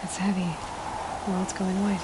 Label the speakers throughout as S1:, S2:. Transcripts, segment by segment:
S1: It's heavy. Well, it's going white.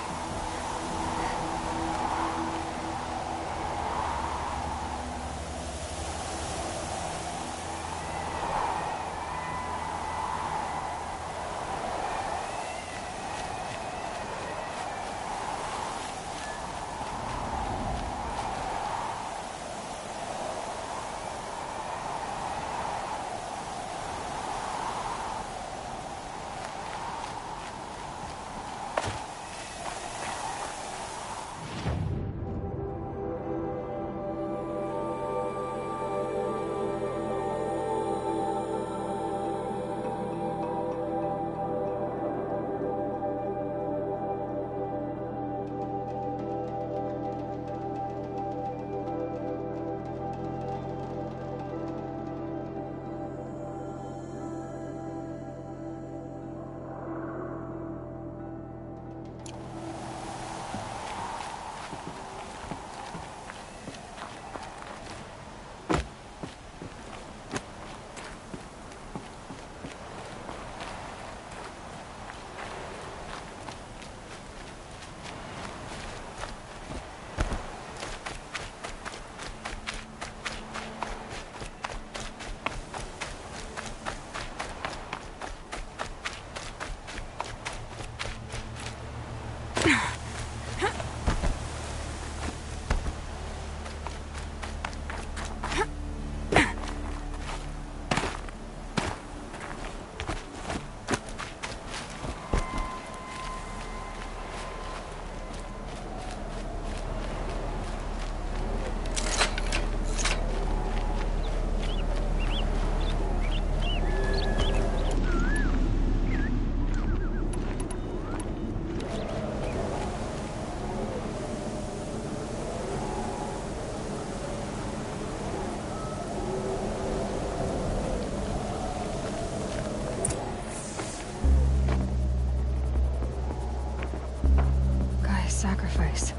S1: Sacrifice.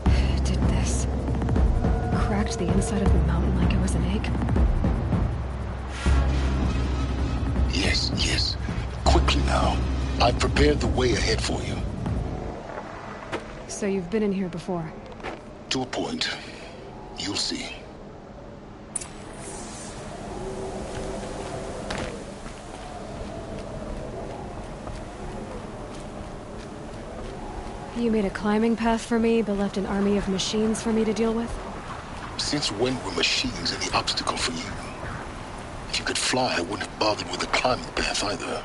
S1: It did this. Cracked the inside of the mountain like it was an egg.
S2: Yes, yes. Quickly now. I've prepared the way ahead for you.
S1: So you've been in here before?
S2: To a point. You'll see.
S1: You made a climbing path for me, but left an army of machines for me to deal with?
S2: Since when were machines any obstacle for you? If you could fly, I wouldn't have bothered with the climbing path either.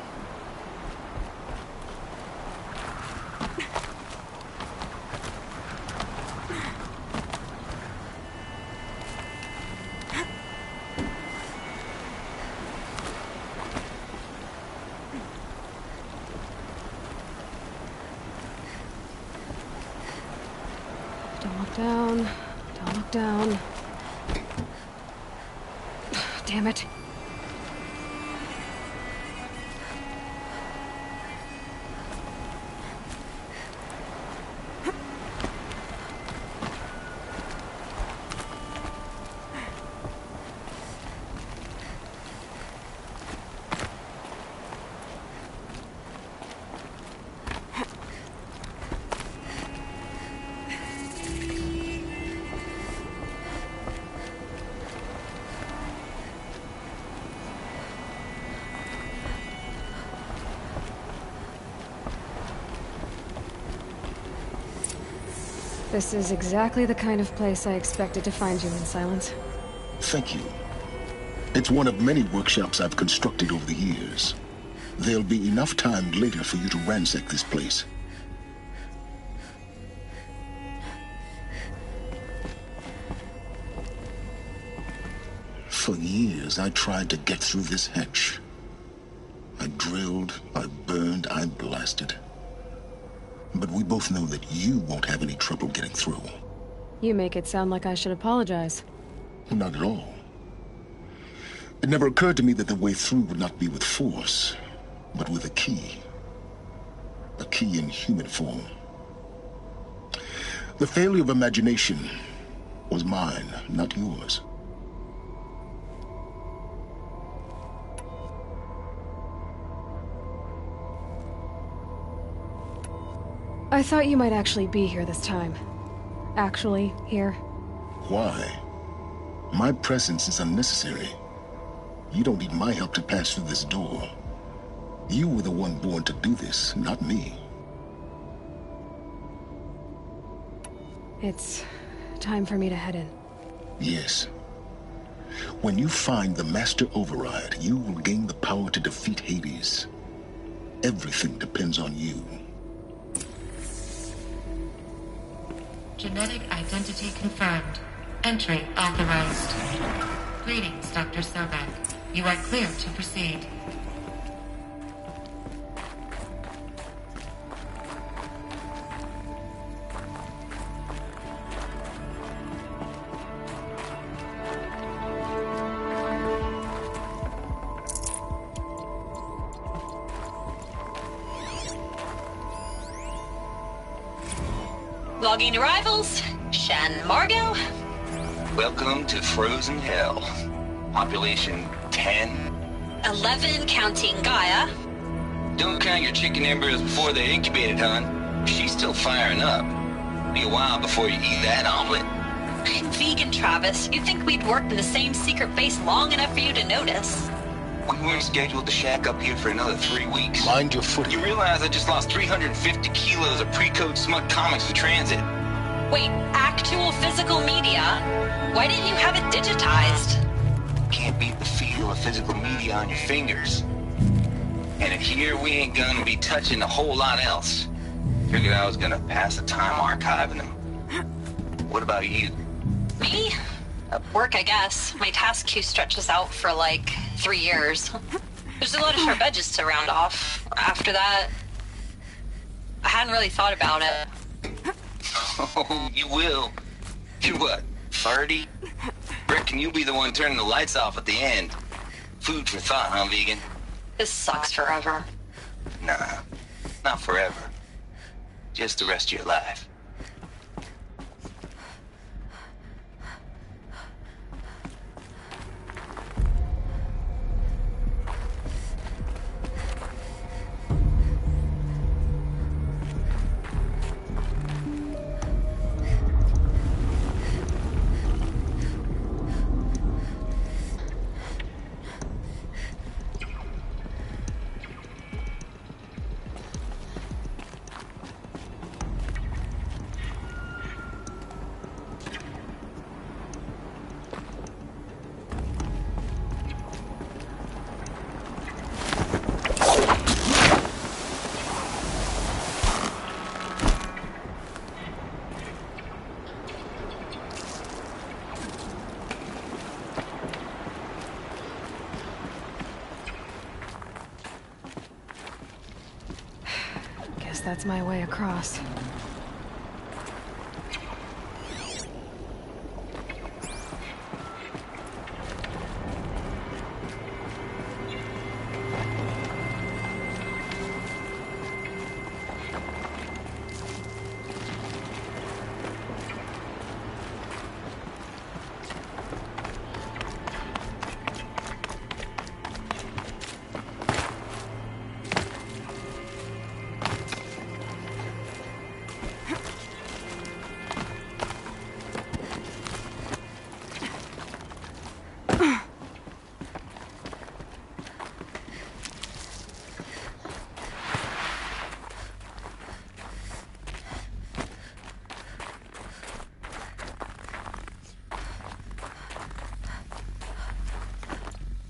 S1: Don't look down. Don't look down. Damn it. This is exactly the kind of place I expected to find you in, Silence.
S2: Thank you. It's one of many workshops I've constructed over the years. There'll be enough time later for you to ransack this place. For years, I tried to get through this hatch. I drilled, I burned, I blasted. But we both know that you won't have any trouble getting through.
S1: You make it sound like I should apologize.
S2: Not at all. It never occurred to me that the way through would not be with force, but with a key. A key in human form. The failure of imagination was mine, not yours.
S1: I thought you might actually be here this time. Actually, here.
S2: Why? My presence is unnecessary. You don't need my help to pass through this door. You were the one born to do this, not me.
S1: It's time for me to head in.
S2: Yes. When you find the Master Override, you will gain the power to defeat Hades. Everything depends on you.
S3: Genetic identity confirmed. Entry authorized. Greetings, Dr. Sobek. You are clear to proceed.
S4: Logging arrivals. Shan Margot.
S5: Welcome to Frozen Hell. Population 10.
S4: 11 counting Gaia.
S5: Don't count your chicken embryos before they're incubated, hon. She's still firing up. Be a while before you eat that omelet.
S4: I'm vegan, Travis. You'd think we'd worked in the same secret base long enough for you to notice.
S5: We weren't scheduled to shack up here for another 3 weeks.
S2: Mind your footing.
S5: You realize I just lost 350 kilos of pre-code smut comics in transit?
S4: Wait, actual physical media? Why didn't you have it digitized?
S5: Can't beat the feel of physical media on your fingers. And here we ain't gonna be touching a whole lot else. Figured I was gonna pass the time archiving them. What about you?
S4: Me? Work, I guess. My task queue stretches out for like 3 years. There's a lot of sharp edges to round off. After that, I hadn't really thought about it.
S5: Oh, you will. You're what, 30? Reckon you'll be the one turning the lights off at the end. Food for thought, huh, vegan?
S4: This sucks forever.
S5: Nah, not forever. Just the rest of your life.
S1: That's my way across.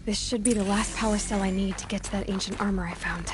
S1: This should be the last power cell I need to get to that ancient armor I found.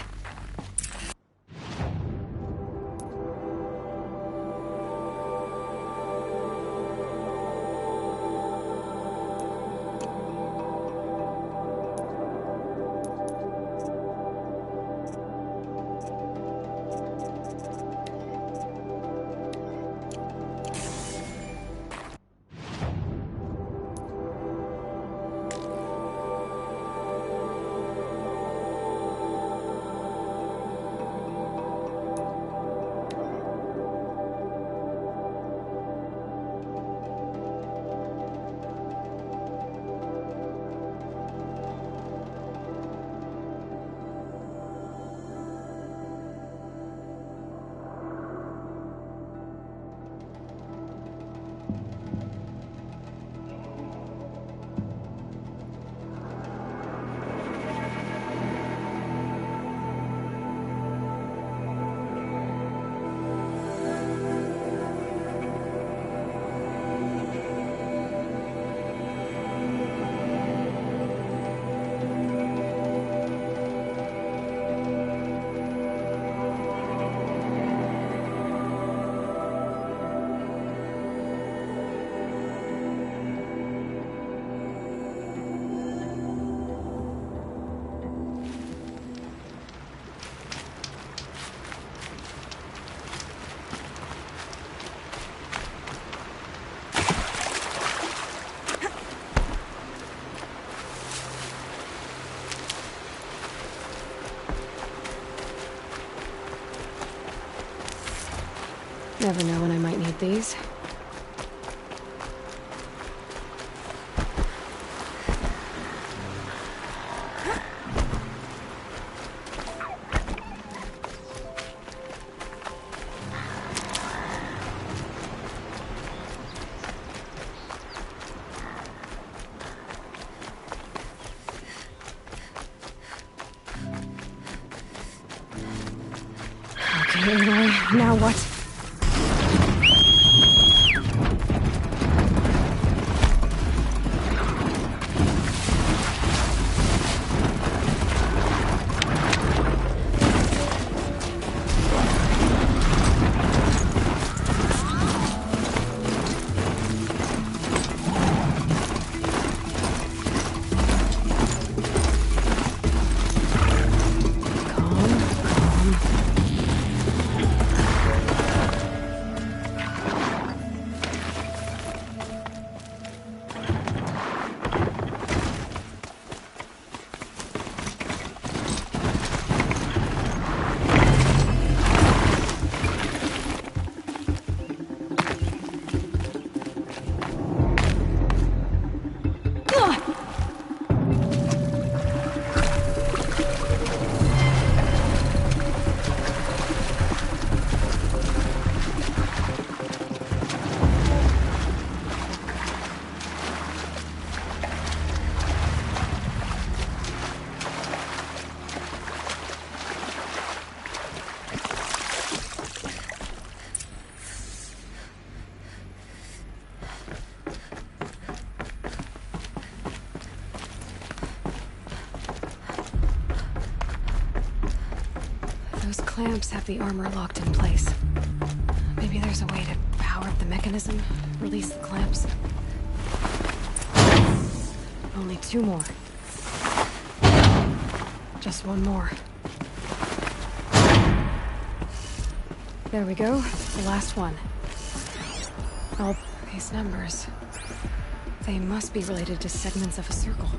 S1: Never know when I might need these. Okay, now what? Those clamps have the armor locked in place. Maybe there's a way to power up the mechanism, release the clamps. Only 2 more. Just 1 more. There we go, the last one. Oh, these numbers. They must be related to segments of a circle.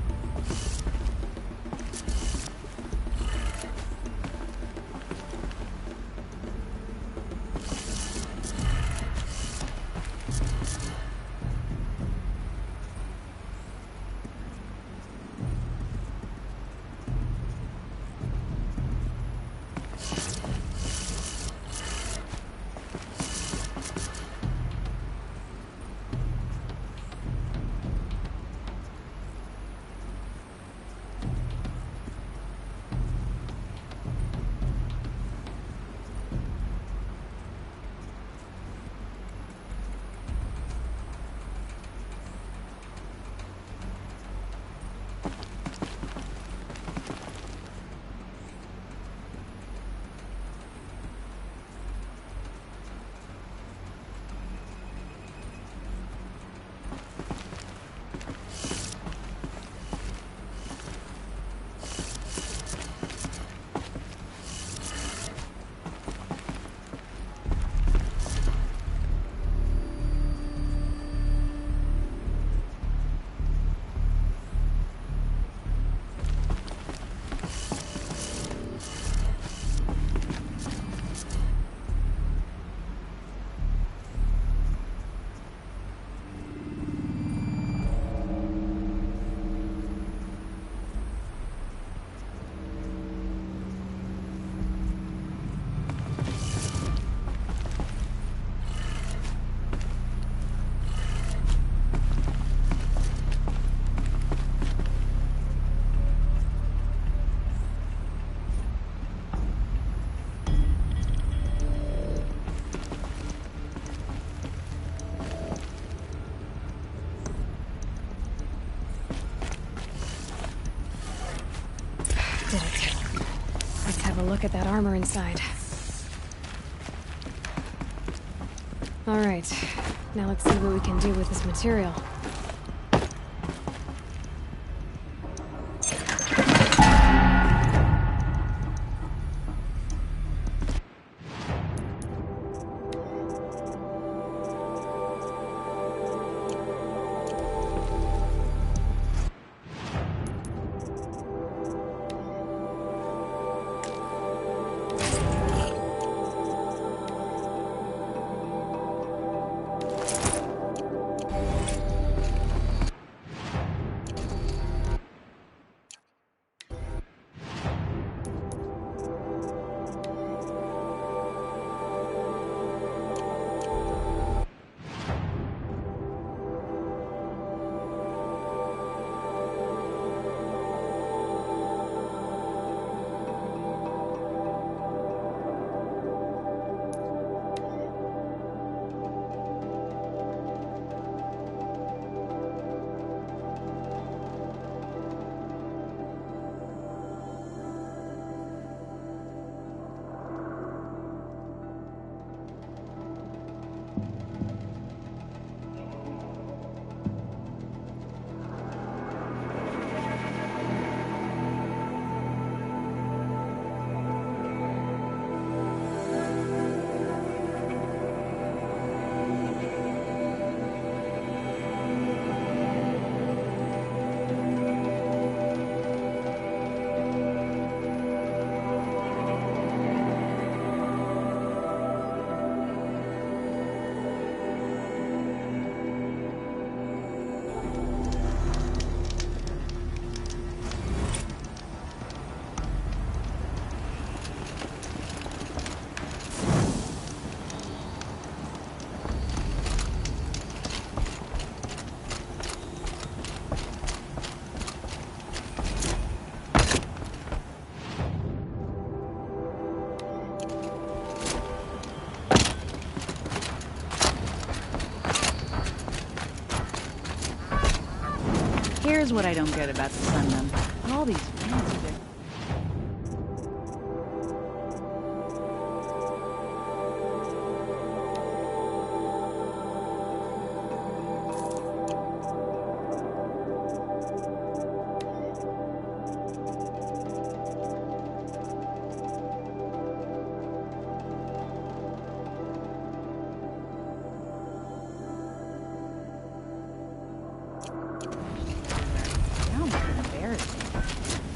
S1: Did it. Let's have a look at that armor inside. Alright, now let's see what we can do with this material.
S6: Here's what I don't get about the Sunman. All these fancy things. Sounds embarrassing.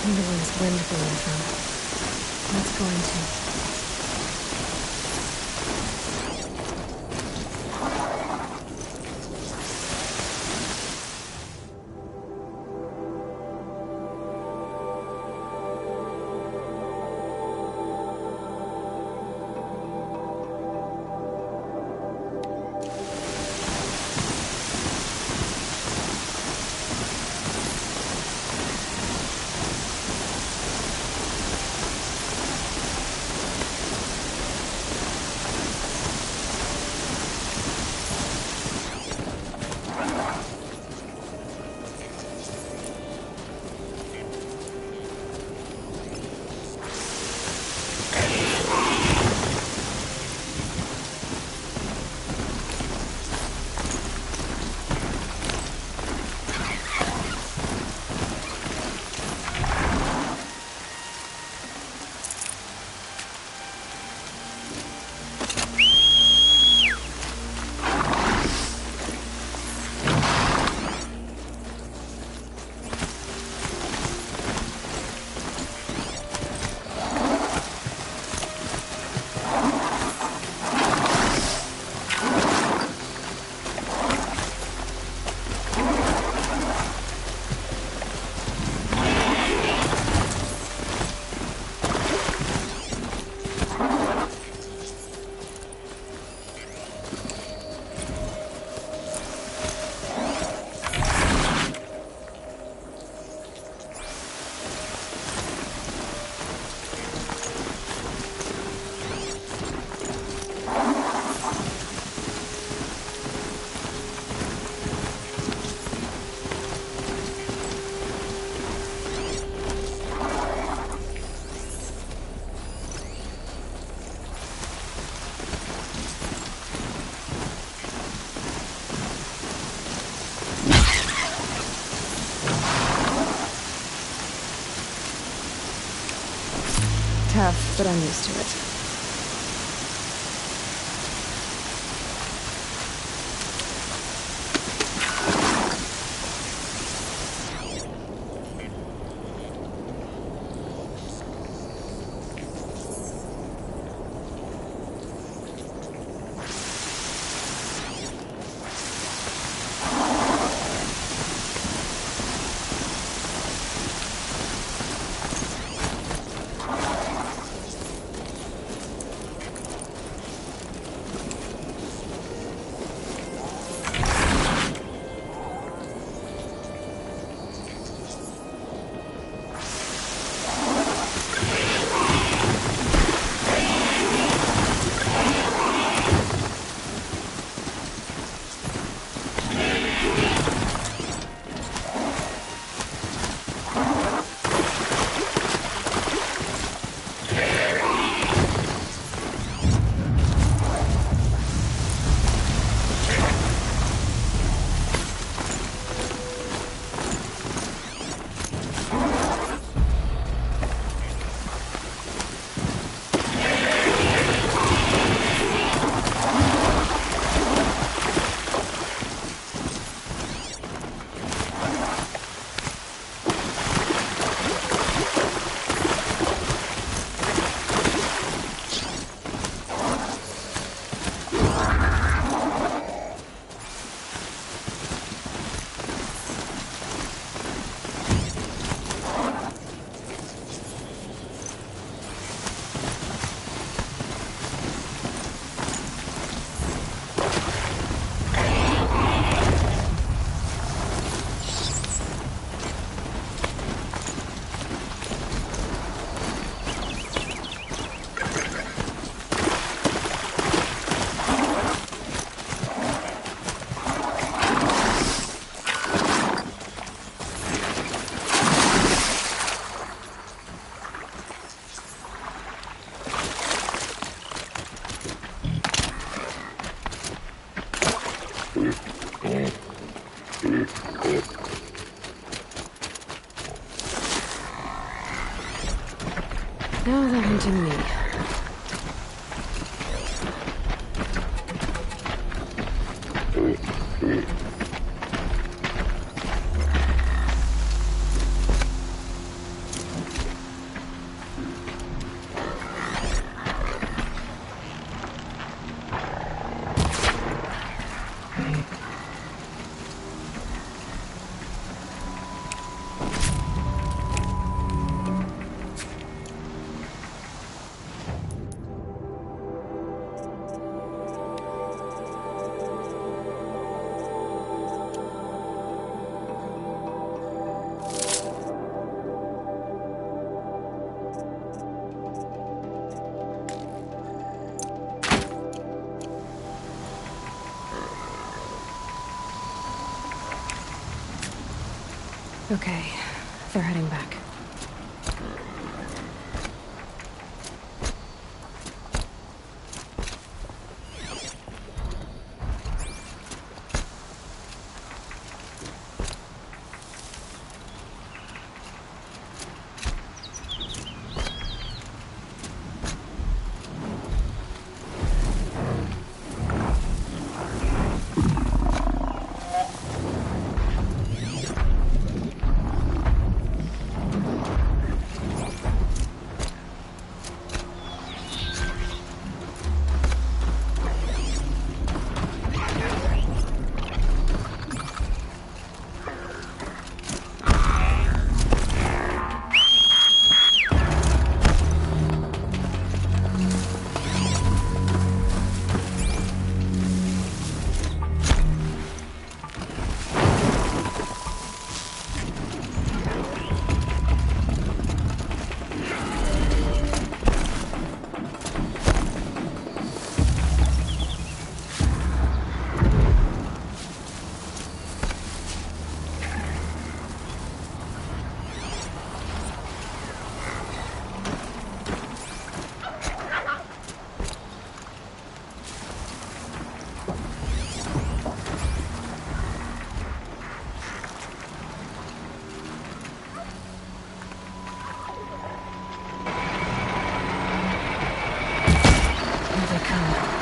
S1: wonder where this wind blowing from. Let's go into. Tough, but I'm used to it. Now they're hunting me. Okay, they're heading back. Here they come.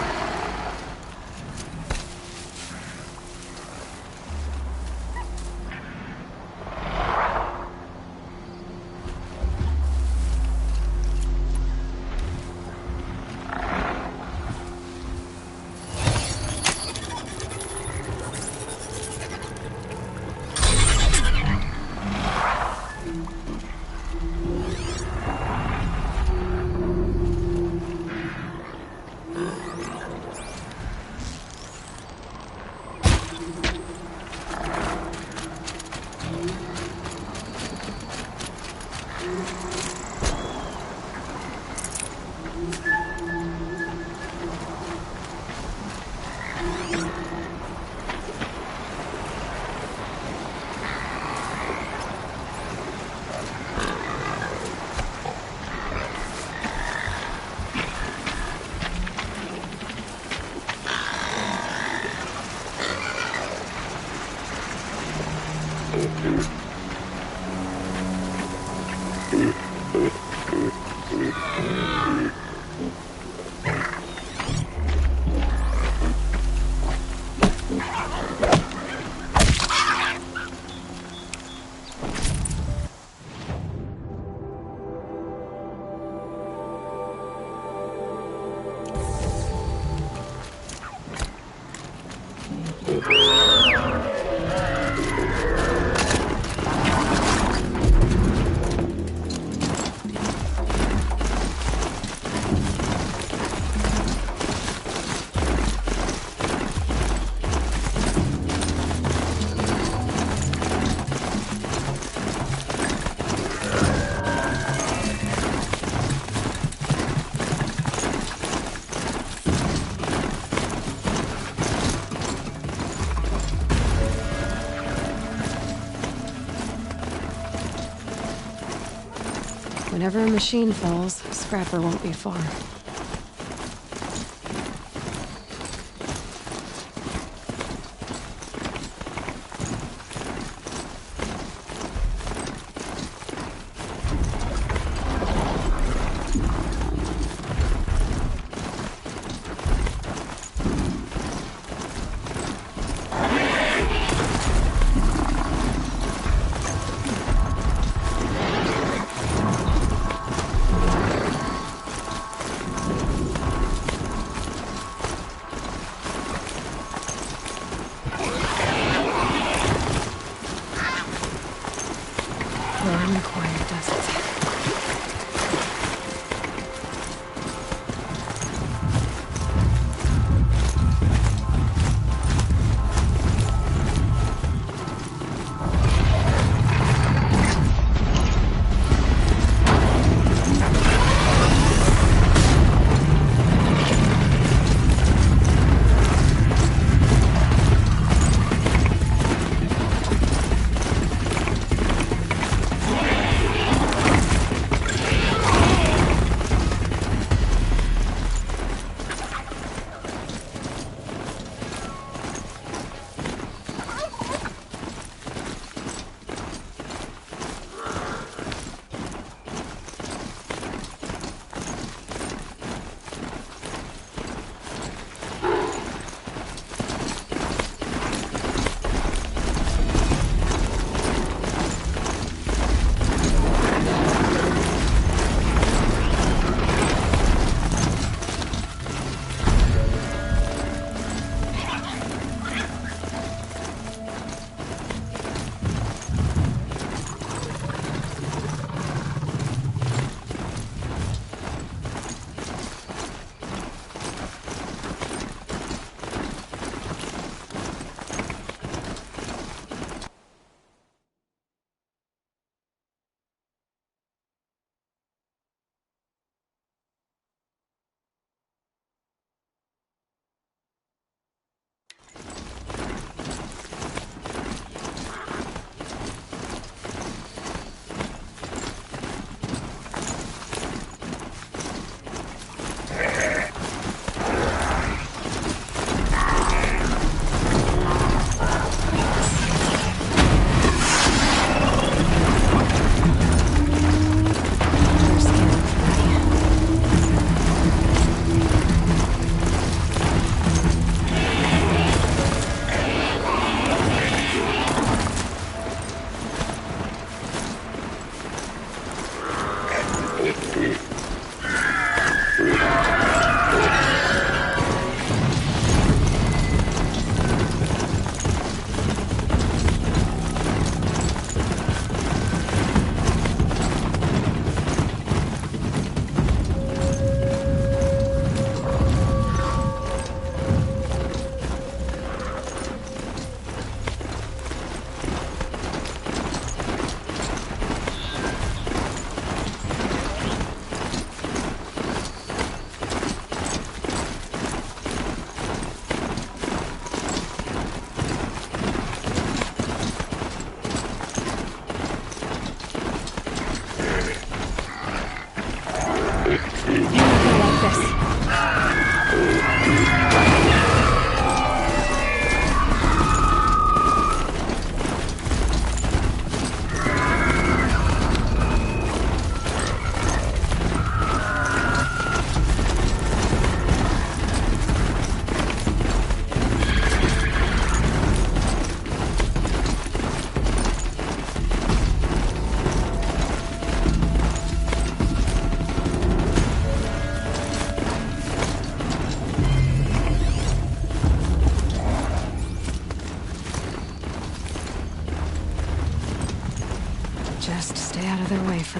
S1: Whenever a machine falls, Scrapper won't be far. Long and quiet, does it?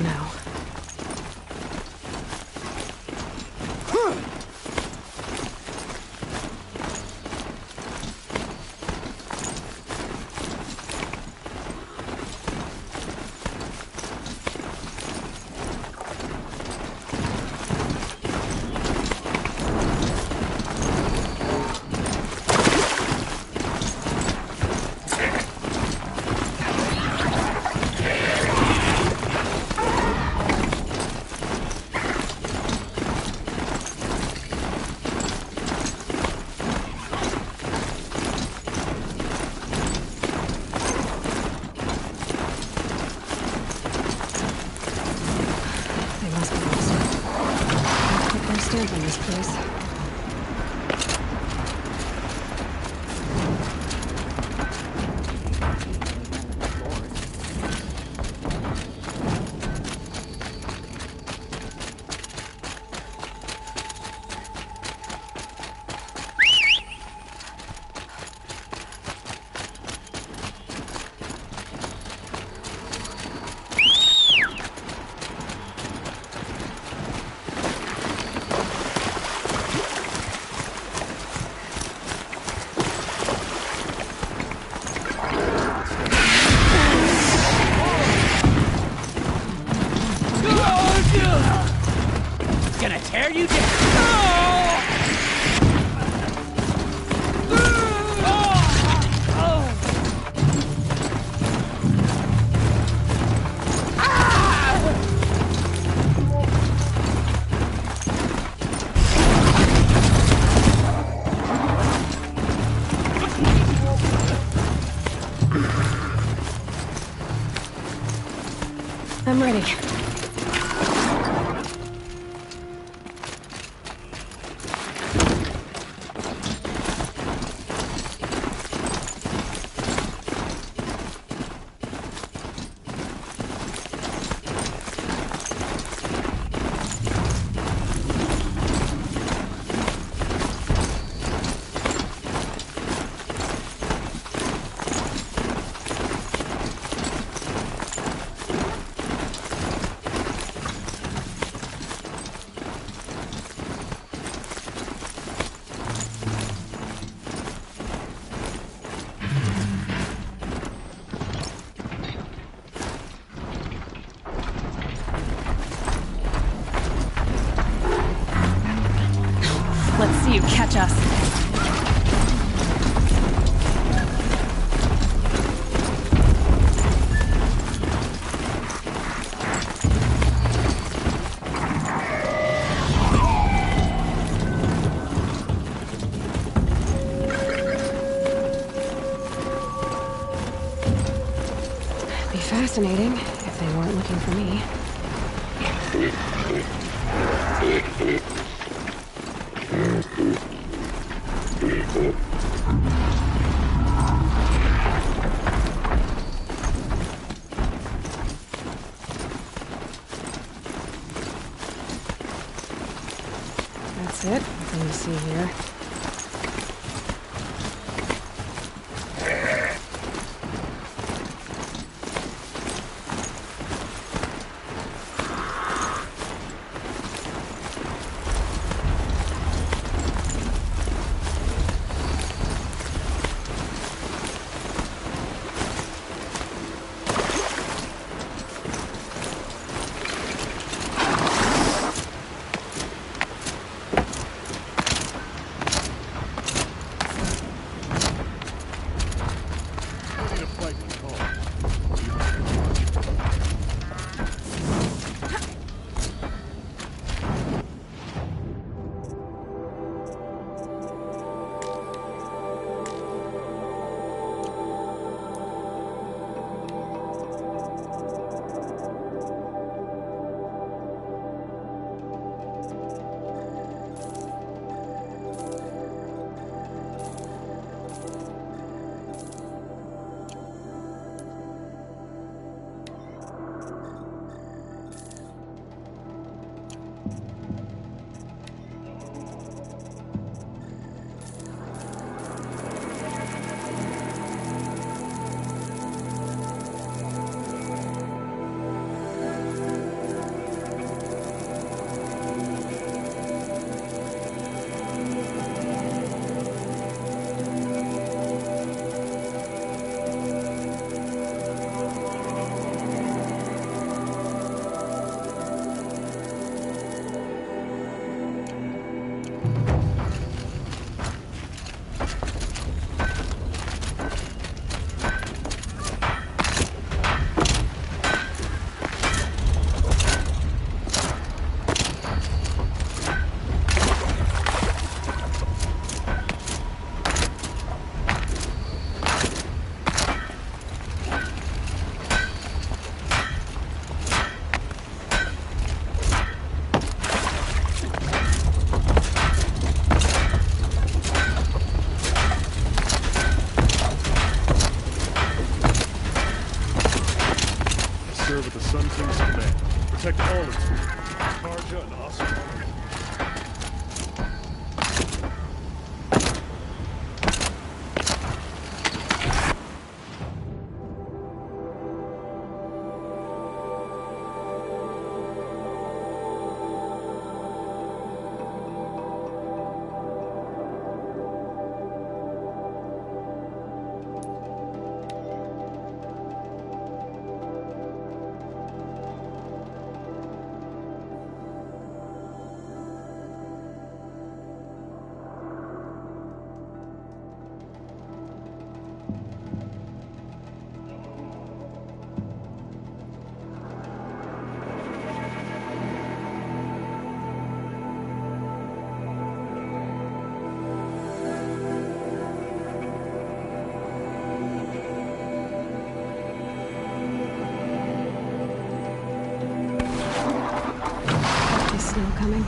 S1: now. Stamp on this place.
S7: Gonna tear you down!
S1: I'm ready.
S6: Let's see you catch us.
S1: Be fascinating if they weren't looking for me. That's it. Nothing to see here.
S8: protect all its people. Tarja and us.
S1: Is snow coming?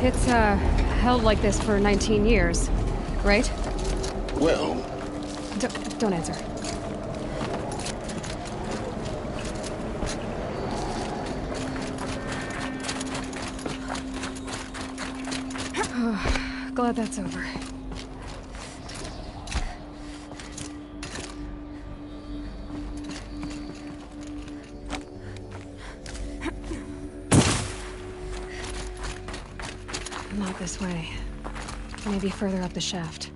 S1: It's, held like this for 19 years, right?
S2: Well,
S1: Don't answer. Glad that's over. Not this way. Maybe further up the shaft.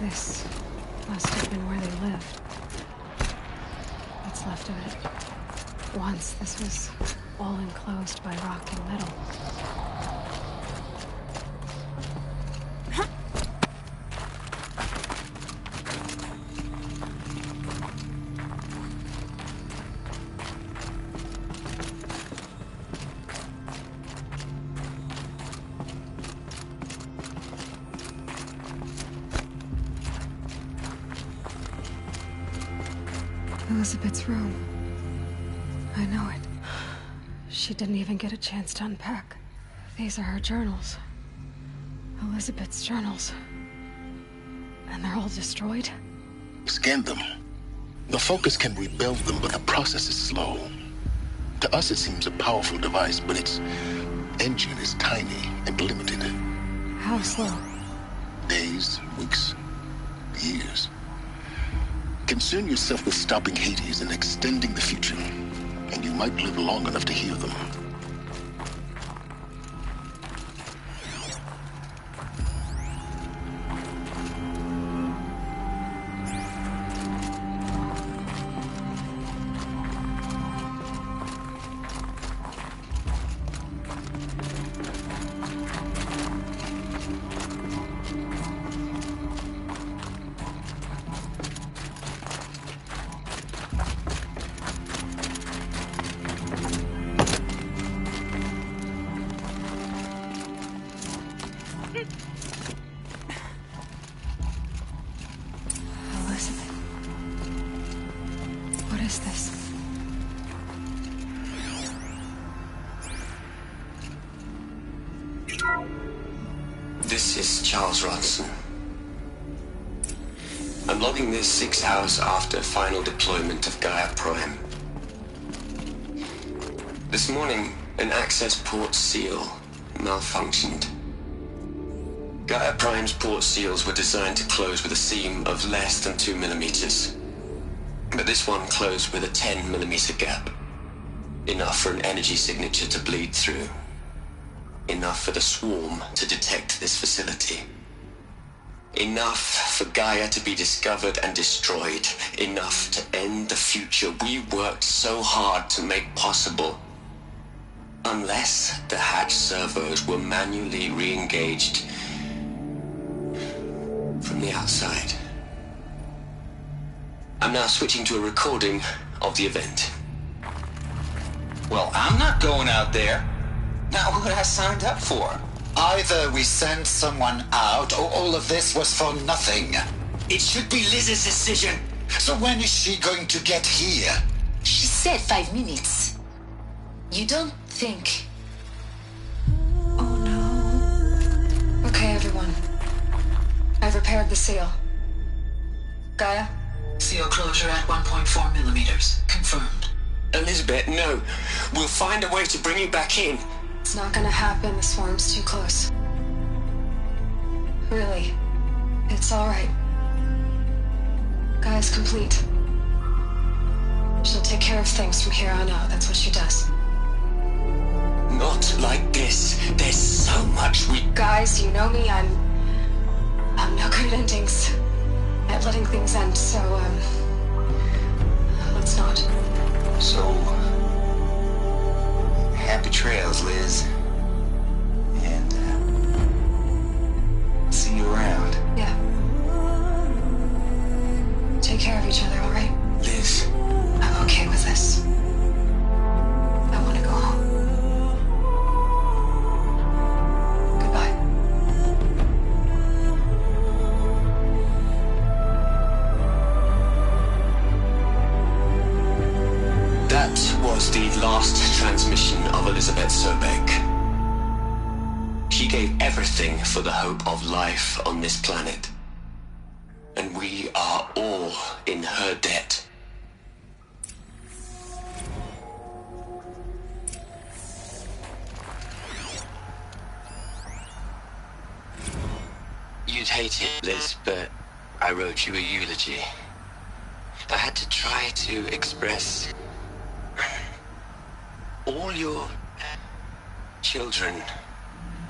S1: This must have been where they lived. What's left of it. Once, this was all enclosed by rock and metal. Elizabeth's room. I know it. She didn't even get a chance to unpack. These are her journals. Elizabeth's journals. And they're all destroyed?
S2: scan them. The Focus can rebuild them, but the process is slow. To us, it seems a powerful device, but its engine is tiny and limited.
S1: How slow?
S2: Days, weeks, years. Concern yourself with stopping Hades and extending the future, and you might live long enough to hear them.
S1: What is this?
S9: This is Charles Ronson. I'm logging this 6 hours after final deployment of Gaia Prime. This morning, an access port seal malfunctioned. Gaia Prime's port seals were designed to close with a seam of less than 2 millimeters. But this one closed with a 10 millimeter gap. Enough for an energy signature to bleed through. Enough for the swarm to detect this facility. Enough for Gaia to be discovered and destroyed. Enough to end the future we worked so hard to make possible. Unless the hatch servos were manually re-engaged from the outside. I'm now switching to a recording of the event.
S5: Well, I'm not going out there. Not what I signed up for.
S10: Either we send someone out, or all of this was for nothing.
S9: It should be Liz's decision.
S10: So when is she going to get here?
S11: She said 5 minutes. You don't think...
S1: Oh no. Okay, everyone. I've repaired the seal. Gaia?
S11: Seal closure at 1.4 millimeters. Confirmed.
S9: Elizabeth, no. We'll find a way to bring you back in.
S1: It's not gonna happen. The swarm's too close. Really. It's alright. Gaia's complete. She'll take care of things from here on out. That's what she does.
S9: Not like this. There's so much we...
S1: Guys, you know me. I'm no good at endings. At letting things end, so, let's not.
S5: So... happy trails, Liz.
S9: hope of life on this planet. And we are all in her debt. You'd hate it, Liz, but I wrote you a eulogy. I had to try to express all your children.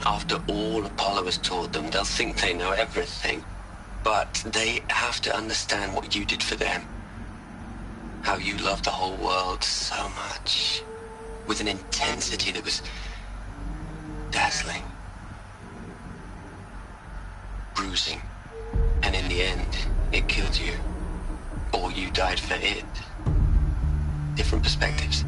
S9: After all Apollo has taught them, they'll think they know everything. But they have to understand what you did for them. How you loved the whole world so much. With an intensity that was dazzling. Bruising. And in the end, it killed you. Or you died for it. Different perspectives.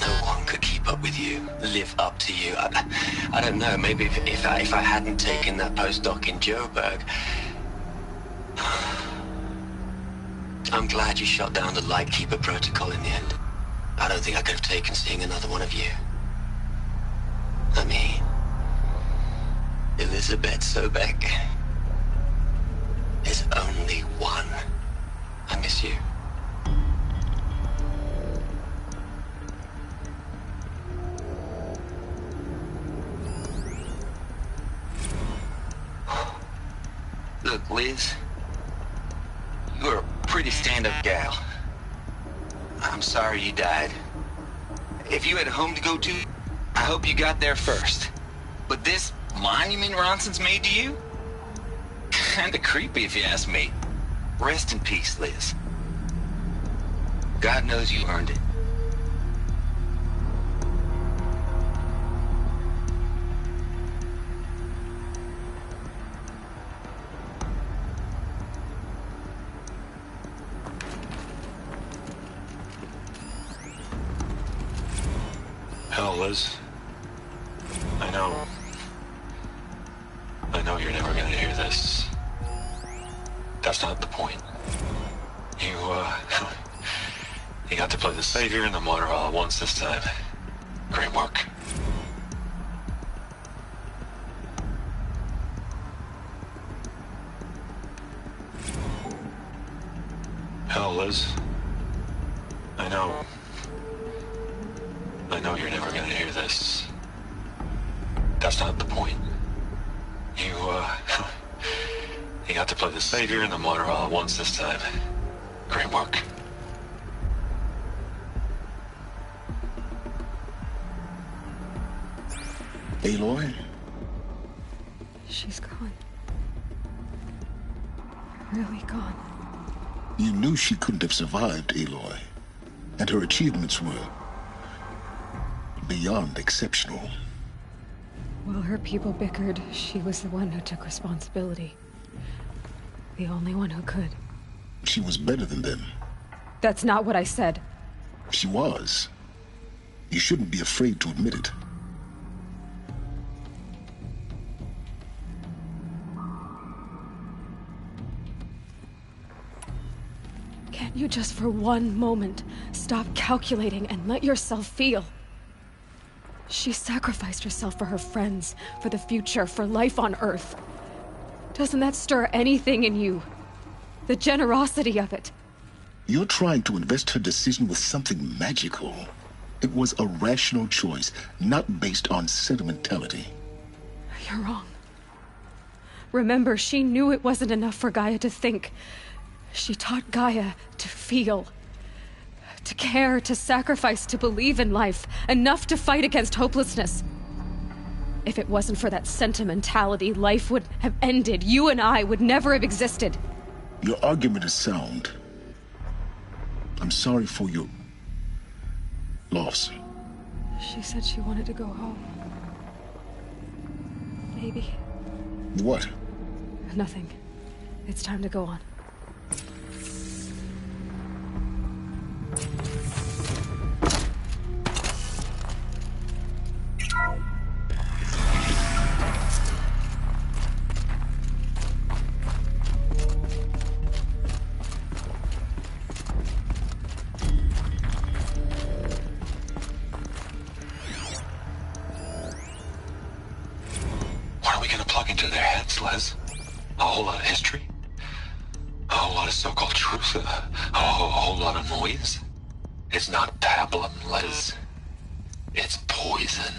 S9: No one could keep up with you, live up to you. I don't know, maybe if I hadn't taken that postdoc in Joburg. I'm glad you shot down the Lightkeeper protocol in the end. I don't think I could have taken seeing another one of you. I mean, Elizabeth Sobek. There's only one. I miss you. Look, Liz, you're a pretty stand-up gal. I'm sorry you died. If you had a home to go to, I hope you got there first. But this monument Ronson's made to you? Kinda creepy if you ask me. Rest in peace, Liz. God knows you earned it.
S8: Hell, Liz. I know you're never gonna hear this. That's not the point. You got to play the savior and the martyr all at once this time. Great work. Hell, Liz. I know you're never gonna hear this. That's not the point. You got to play the savior and the martyr all at once this time. Great work.
S2: Aloy?
S1: She's gone. Really gone.
S2: You knew she couldn't have survived, Aloy. And her achievements were beyond exceptional.
S1: While her people bickered, she was the one who took responsibility. The only one who could.
S2: She was better than them.
S1: That's not what I said.
S2: She was. You shouldn't be afraid to admit it.
S1: Can't you just for one moment stop calculating and let yourself feel? She sacrificed herself for her friends, for the future, for life on Earth. Doesn't that stir anything in you? The generosity of it.
S2: You're trying to invest her decision with something magical. It was a rational choice, not based on sentimentality.
S1: You're wrong. Remember, she knew it wasn't enough for Gaia to think. She taught Gaia to feel. To care, to sacrifice, to believe in life. Enough to fight against hopelessness. If it wasn't for that sentimentality, life would have ended. You and I would never have existed.
S2: Your argument is sound. I'm sorry for your loss.
S1: She said she wanted to go home. Maybe.
S2: What?
S1: Nothing. It's time to go on.
S8: What are we gonna plug into their head? events, Les. A whole lot of history. A whole lot of so-called truth. A whole lot of noise. It's not pablum, Les. It's poison.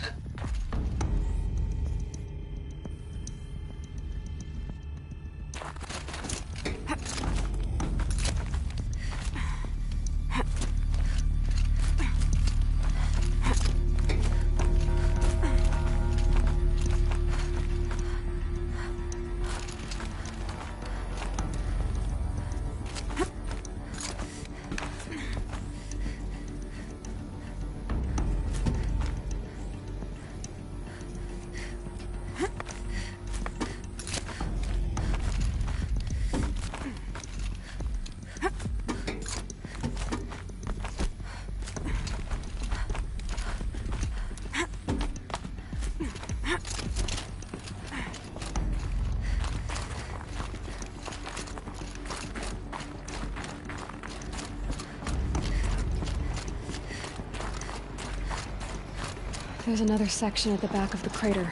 S1: There's another section at the back of the crater.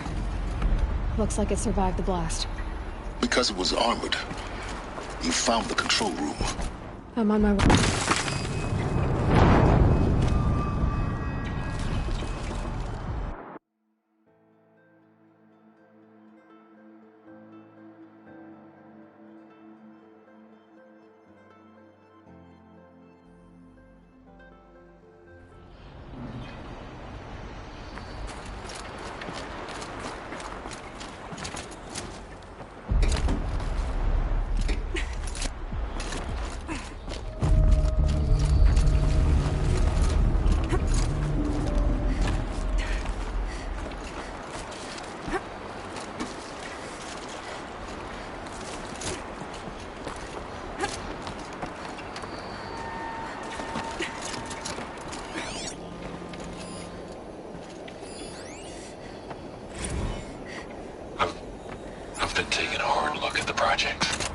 S1: Looks like it survived the blast.
S2: Because it was armored, you found the control room.
S1: I'm on my way.
S8: I've been taking a hard look at the project.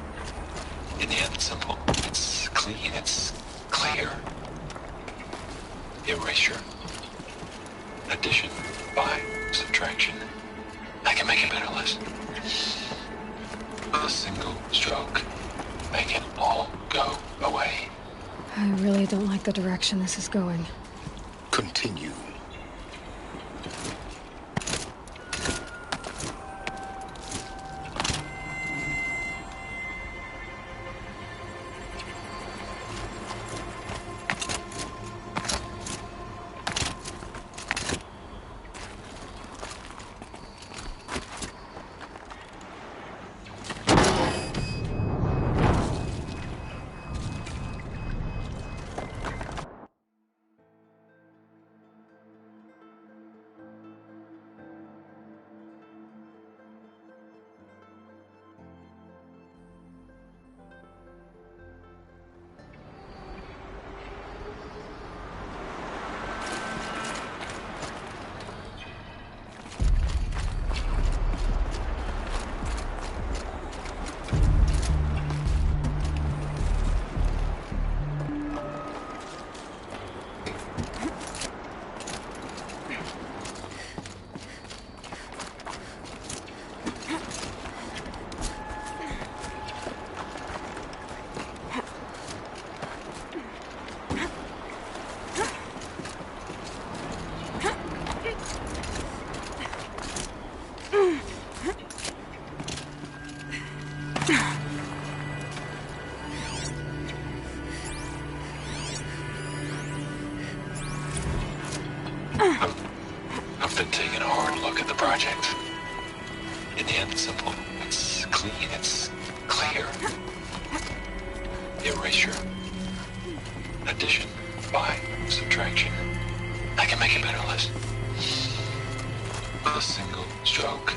S8: In the end, it's simple. It's clean. It's clear. Erasure. Addition by subtraction. I can make it better, Les. With a single stroke, make it all go away.
S1: I really don't like the direction this is going.
S2: Continue.
S8: I've been taking a hard look at the project. In the end, it's simple. It's clean. It's clear. Erasure. Addition by subtraction. I can make it better, Les. With a single stroke,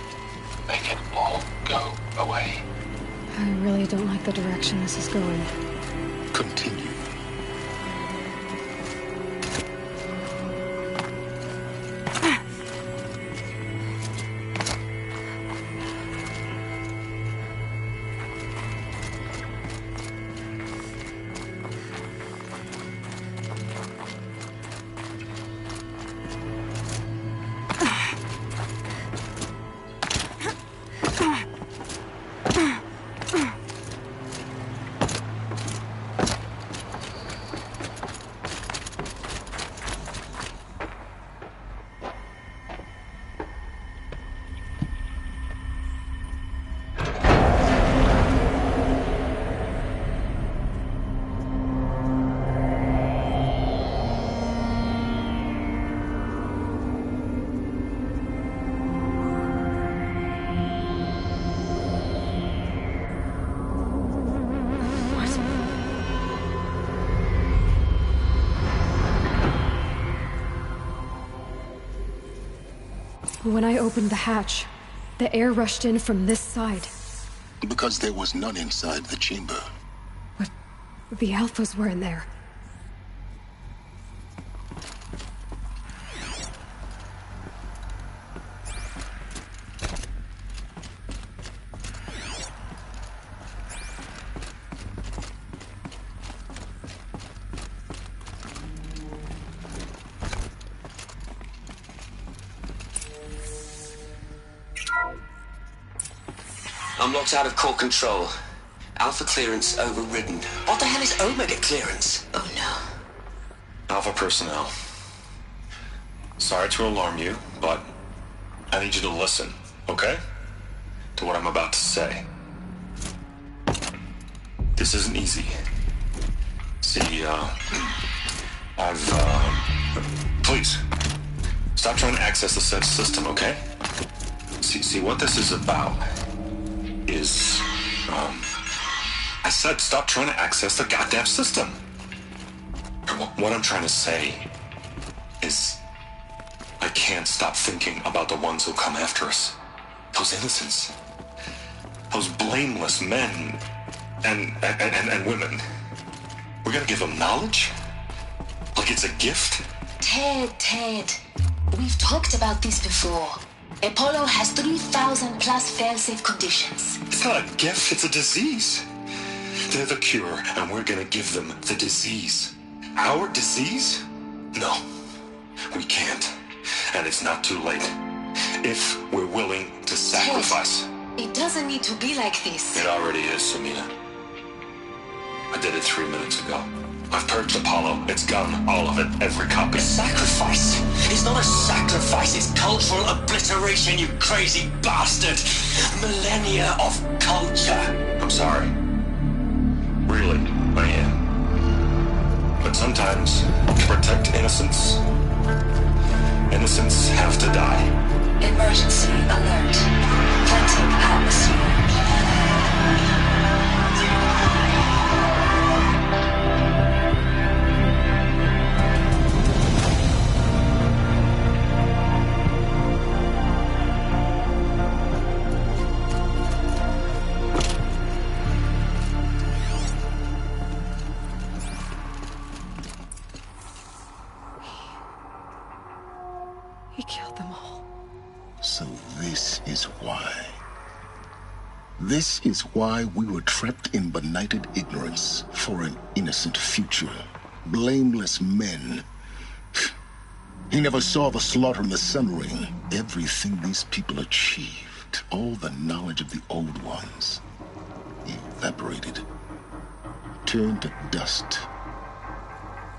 S8: make it all go away.
S1: I really don't like the direction this is going.
S2: Continue.
S1: When I opened the hatch, the air rushed in from this side.
S2: Because there was none inside the chamber.
S1: But the Alphas were in there.
S9: I'm locked out of core control. Alpha clearance overridden. What the hell is Omega clearance? Oh no.
S8: Alpha personnel. Sorry to alarm you, but I need you to listen, okay? To what I'm about to say. This isn't easy. See, please, stop trying to access the said system, okay? See, what this is about is, I said stop trying to access the goddamn system. What I'm trying to say is I can't stop thinking about the ones who come after us. Those innocents. Those blameless men and women. We're gonna give them knowledge? Like it's a gift?
S11: Ted. We've talked about this before. Apollo has 3,000 plus fail-safe conditions.
S8: It's not a gift, it's a disease. They're the cure, and we're gonna give them the disease. Our disease? No, we can't. And it's not too late. If we're willing to sacrifice.
S11: Ted, it doesn't need to be like this.
S8: It already is, Samina. I did it 3 minutes ago. I've purged Apollo. It's gone. All of it. Every copy.
S9: Sacrifice? It's not a sacrifice. It's cultural obliteration, you crazy bastard. Millennia of culture.
S8: I'm sorry. Really, I am. But sometimes, to protect innocence, innocents have to die.
S11: Emergency alert. Planting atmosphere.
S1: He killed them all.
S2: So this is why. This is why we were trapped in benighted ignorance for an innocent future. Blameless men. He never saw the slaughter in the Sun Ring. Everything these people achieved, all the knowledge of the old ones, evaporated, turned to dust,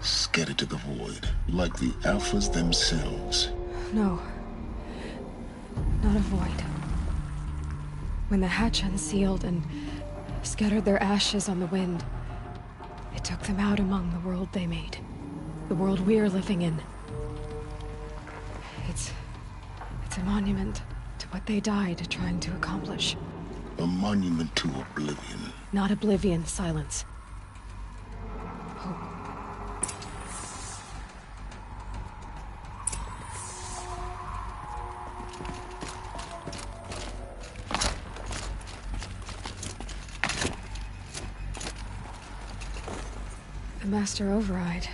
S2: scattered to the void, like the Alphas themselves.
S1: No. Not a void. When the hatch unsealed and scattered their ashes on the wind, it took them out among the world they made. The world we're living in. It's a monument to what they died trying to accomplish.
S2: A monument to oblivion.
S1: Not oblivion, silence. Hope. The Master Override.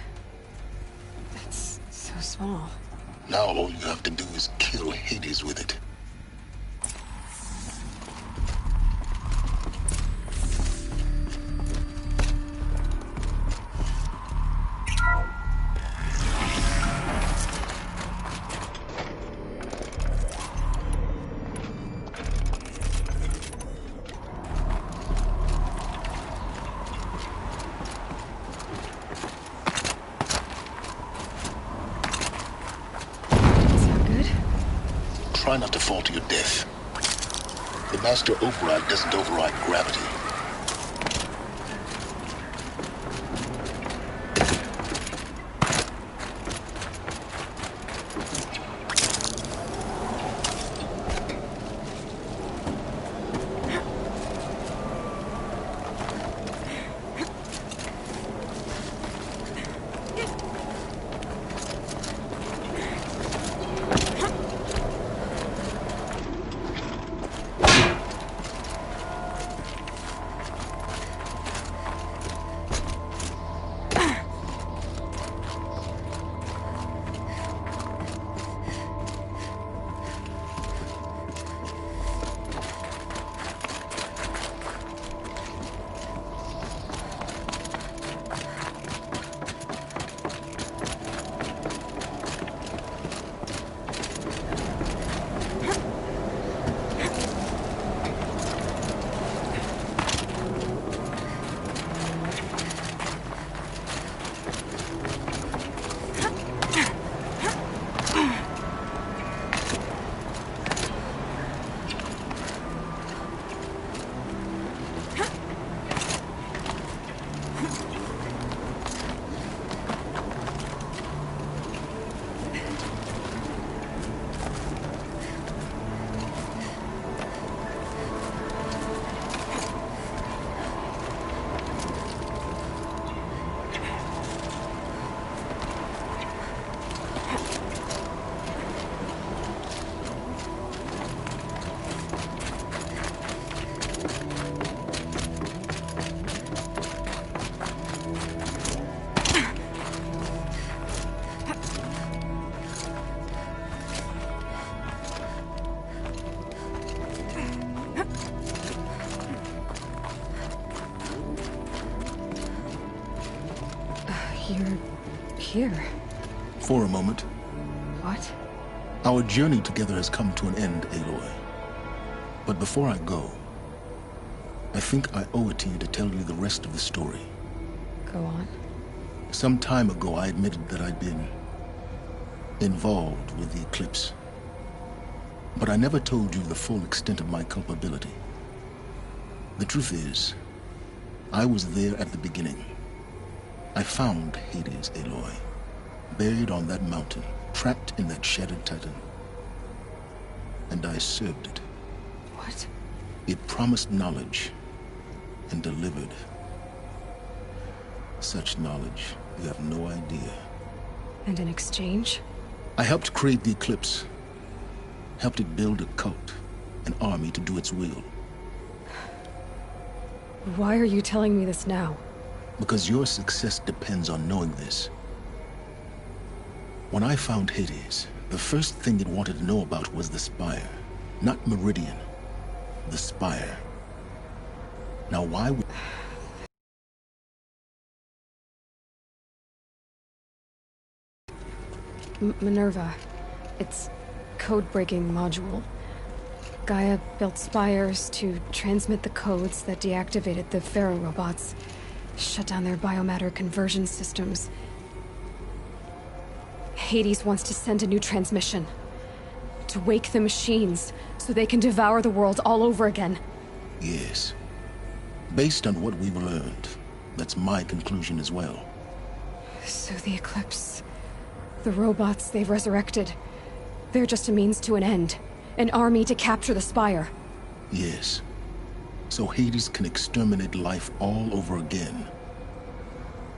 S1: That's so small.
S2: Now all you have to do is kill Hades with it. Try not to fall to your death. The Master Override doesn't override gravity.
S1: You're here.
S2: For a moment.
S1: What?
S2: Our journey together has come to an end, Aloy. But before I go, I think I owe it to you to tell you the rest of the story.
S1: Go on.
S2: Some time ago, I admitted that I'd been involved with the eclipse. But I never told you the full extent of my culpability. The truth is, I was there at the beginning. I found Hades, Aloy, buried on that mountain, trapped in that shattered titan. And I served it.
S1: What?
S2: It promised knowledge and delivered. Such knowledge, you have no idea.
S1: And in exchange?
S2: I helped create the eclipse. Helped it build a cult, an army to do its will.
S1: Why are you telling me this now?
S2: Because your success depends on knowing this. When I found Hades, the first thing it wanted to know about was the Spire. Not Meridian. The Spire. Now why would...
S1: Minerva. It's code-breaking module. Gaia built spires to transmit the codes that deactivated the Pharaoh robots, shut down their biomatter conversion systems. Hades wants to send a new transmission. To wake the machines, so they can devour the world all over again.
S2: Yes. Based on what we've learned, that's my conclusion as well.
S1: So the Eclipse... the robots they've resurrected... they're just a means to an end. An army to capture the Spire.
S2: Yes. So Hades can exterminate life all over again.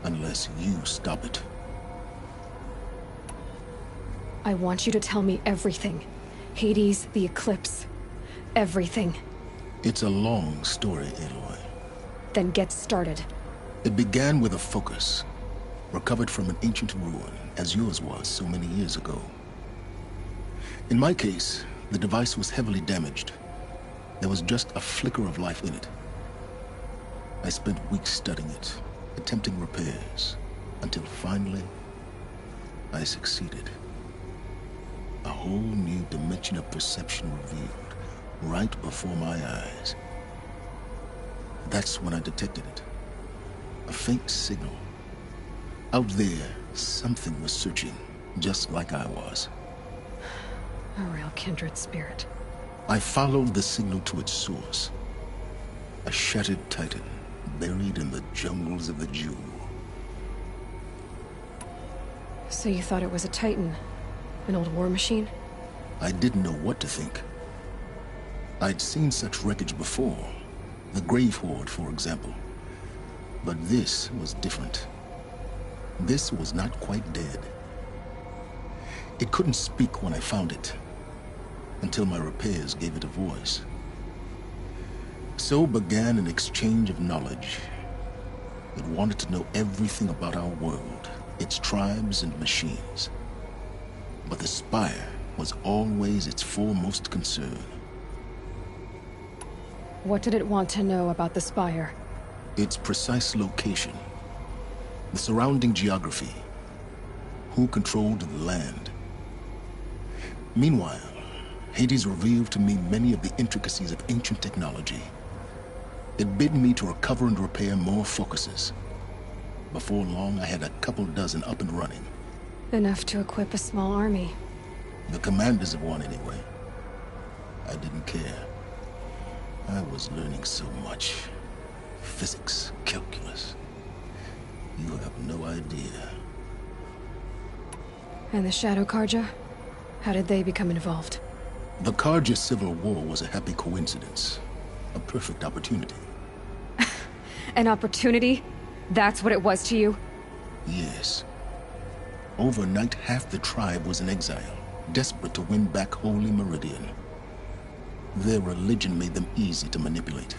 S2: Unless you stop it.
S1: I want you to tell me everything. Hades, the Eclipse. Everything.
S2: It's a long story, Aloy.
S1: Then get started.
S2: It began with a focus. Recovered from an ancient ruin, as yours was so many years ago. In my case, the device was heavily damaged. There was just a flicker of life in it. I spent weeks studying it, attempting repairs, until finally, I succeeded. A whole new dimension of perception revealed, right before my eyes. That's when I detected it. A faint signal. Out there, something was searching, just like I was.
S1: A real kindred spirit.
S2: I followed the signal to its source. A shattered titan, buried in the jungles of the Jewel.
S1: So you thought it was a titan? An old war machine?
S2: I didn't know what to think. I'd seen such wreckage before. The Grave Horde, for example. But this was different. This was not quite dead. It couldn't speak when I found it, until my repairs gave it a voice. So began an exchange of knowledge. It wanted to know everything about our world, its tribes and machines. But the Spire was always its foremost concern.
S1: What did it want to know about the Spire?
S2: Its precise location, the surrounding geography, who controlled the land. Meanwhile, Hades revealed to me many of the intricacies of ancient technology. It bid me to recover and repair more focuses. Before long, I had a couple dozen up and running.
S1: Enough to equip a small army.
S2: The commanders of one, anyway. I didn't care. I was learning so much. Physics, calculus. You have no idea.
S1: And the Shadow Karja? How did they become involved?
S2: The Karja Civil War was a happy coincidence. A perfect opportunity.
S1: An opportunity? That's what it was to you?
S2: Yes. Overnight, half the tribe was in exile, desperate to win back Holy Meridian. Their religion made them easy to manipulate.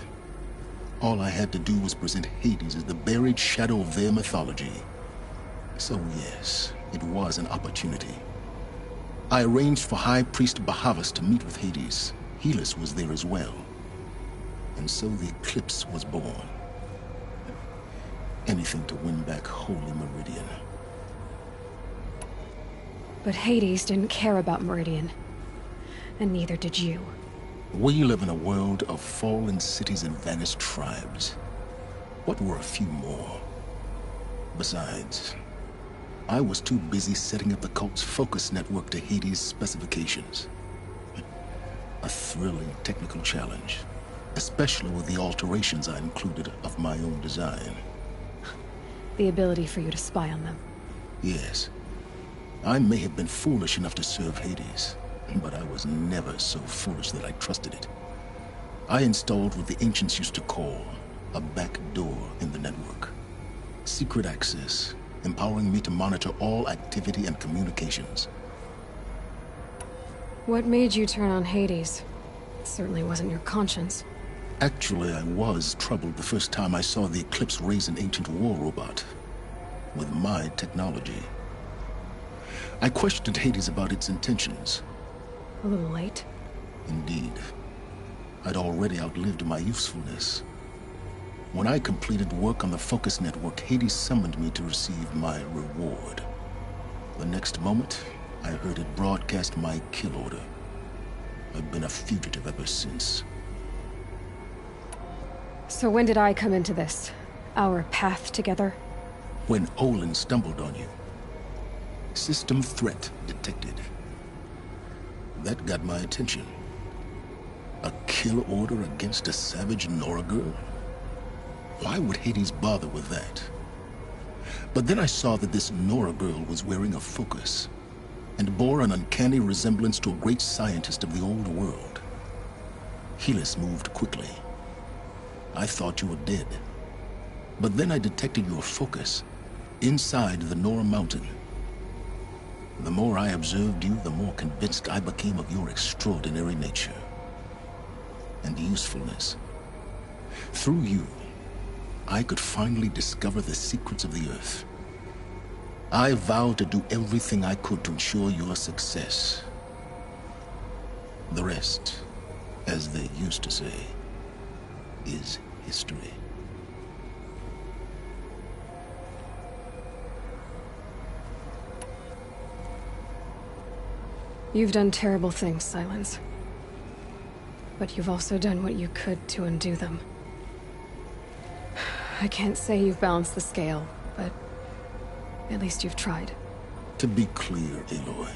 S2: All I had to do was present Hades as the buried shadow of their mythology. So yes, it was an opportunity. I arranged for High Priest Bahavas to meet with Hades. Helis was there as well. And so the Eclipse was born. Anything to win back Holy Meridian.
S1: But Hades didn't care about Meridian. And neither did you.
S2: We live in a world of fallen cities and vanished tribes. What were a few more? Besides, I was too busy setting up the cult's focus network to Hades' specifications. A thrilling technical challenge, especially with the alterations I included of my own design.
S1: The ability for you to spy on them.
S2: Yes. I may have been foolish enough to serve Hades, but I was never so foolish that I trusted it. I installed what the ancients used to call a back door in the network. Secret access, empowering me to monitor all activity and communications.
S1: What made you turn on Hades? It certainly wasn't your conscience.
S2: Actually, I was troubled the first time I saw the Eclipse raise an ancient war robot. With my technology. I questioned Hades about its intentions.
S1: A little late.
S2: Indeed. I'd already outlived my usefulness. When I completed work on the Focus Network, Hades summoned me to receive my reward. The next moment, I heard it broadcast my kill order. I've been a fugitive ever since.
S1: So when did I come into this? Our path together?
S2: When Olin stumbled on you. System threat detected. That got my attention. A kill order against a savage Nora girl? Why would Hades bother with that? But then I saw that this Nora girl was wearing a focus, and bore an uncanny resemblance to a great scientist of the old world. Helis moved quickly. I thought you were dead. But then I detected your focus inside the Nora mountain. The more I observed you, the more convinced I became of your extraordinary nature and usefulness. Through you, I could finally discover the secrets of the Earth. I vowed to do everything I could to ensure your success. The rest, as they used to say, is history.
S1: You've done terrible things, Silence. But you've also done what you could to undo them. I can't say you've balanced the scale, but at least you've tried.
S2: To be clear, Aloy,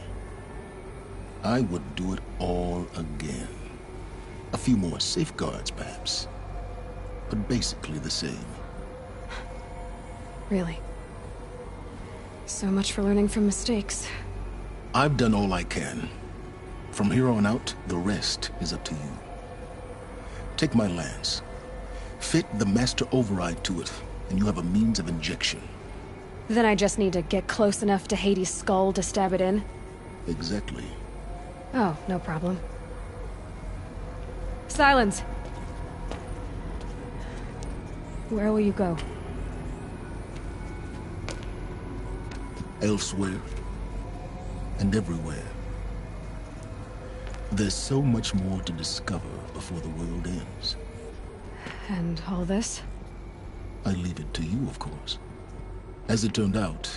S2: I would do it all again. A few more safeguards, perhaps, but basically the same.
S1: Really? So much for learning from mistakes.
S2: I've done all I can. From here on out, the rest is up to you. Take my lance. Fit the master override to it, and you have a means of injection.
S1: Then I just need to get close enough to Hades' skull to stab it in?
S2: Exactly.
S1: Oh, no problem. Silence! Where will you go?
S2: Elsewhere. And everywhere. There's so much more to discover before the world ends.
S1: And all this?
S2: I leave it to you, of course. As it turned out,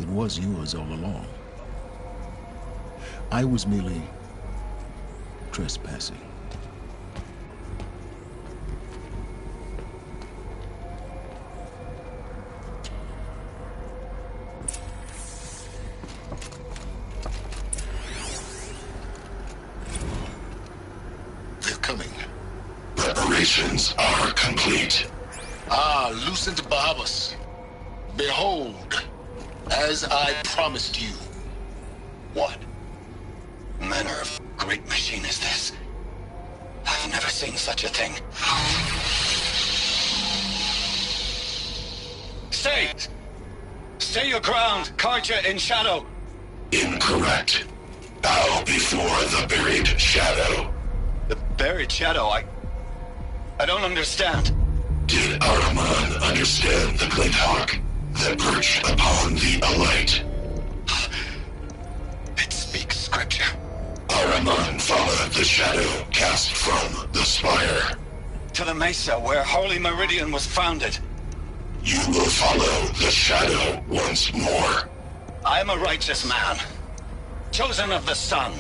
S2: it was yours all along. I was merely trespassing. They're coming.
S12: Preparations are complete.
S2: Ah, Lucent Bahavas. Behold, as I promised you.
S5: What manner of great machine is this? I've never seen such a thing. Stay! Stay your ground, Karja in shadow!
S12: Incorrect. Bow before the buried shadow.
S5: The buried shadow? I don't understand.
S12: Did Ahriman understand the glint hawk that perched upon the alight?
S5: It speaks scripture.
S12: Ahriman followed the shadow cast from the spire.
S5: To the mesa where Holy Meridian was founded.
S12: You will follow the shadow once more.
S10: I am a righteous man, chosen of the sun.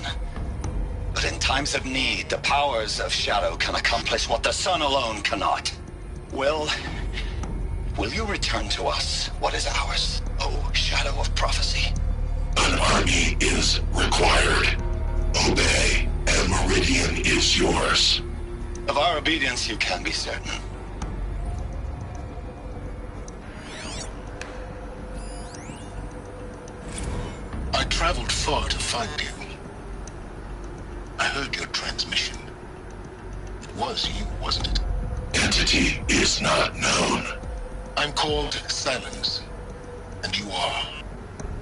S10: But in times of need, the powers of shadow can accomplish what the sun alone cannot. Will you return to us what is ours, O shadow of prophecy?
S12: An army is required. Obey, and Meridian is yours.
S10: Of our obedience you can be certain.
S2: I traveled far to find you. I heard your transmission. It was you, wasn't it?
S12: Entity is not known.
S2: I'm called Silence, and you are.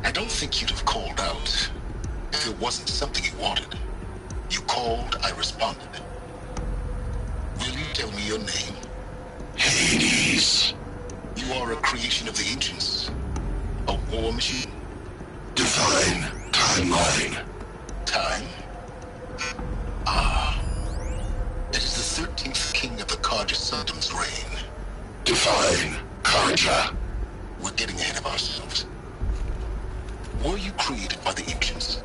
S2: I don't think you'd have called out if it wasn't something you wanted. You called, I responded. Will you tell me your name?
S12: Hades.
S2: You are a creation of the ancients. A war machine.
S12: Define timeline.
S2: Time? Ah. It is the 13th king of the Karja Sultan's reign.
S12: Define Karja.
S2: We're getting ahead of ourselves. Were you created by the ancients?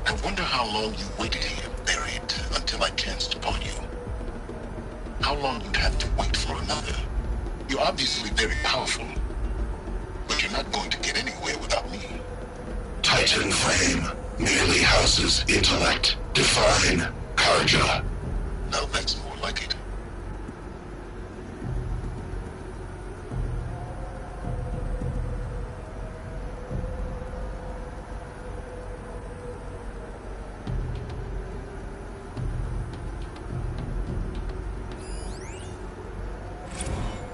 S2: I wonder how long you waited here, buried, until I chanced upon you. How long you'd have to wait for another. You're obviously very powerful, but you're not going to get anywhere without me.
S12: Titan Flame merely houses intellect. Define Karja.
S2: Now that's more like it.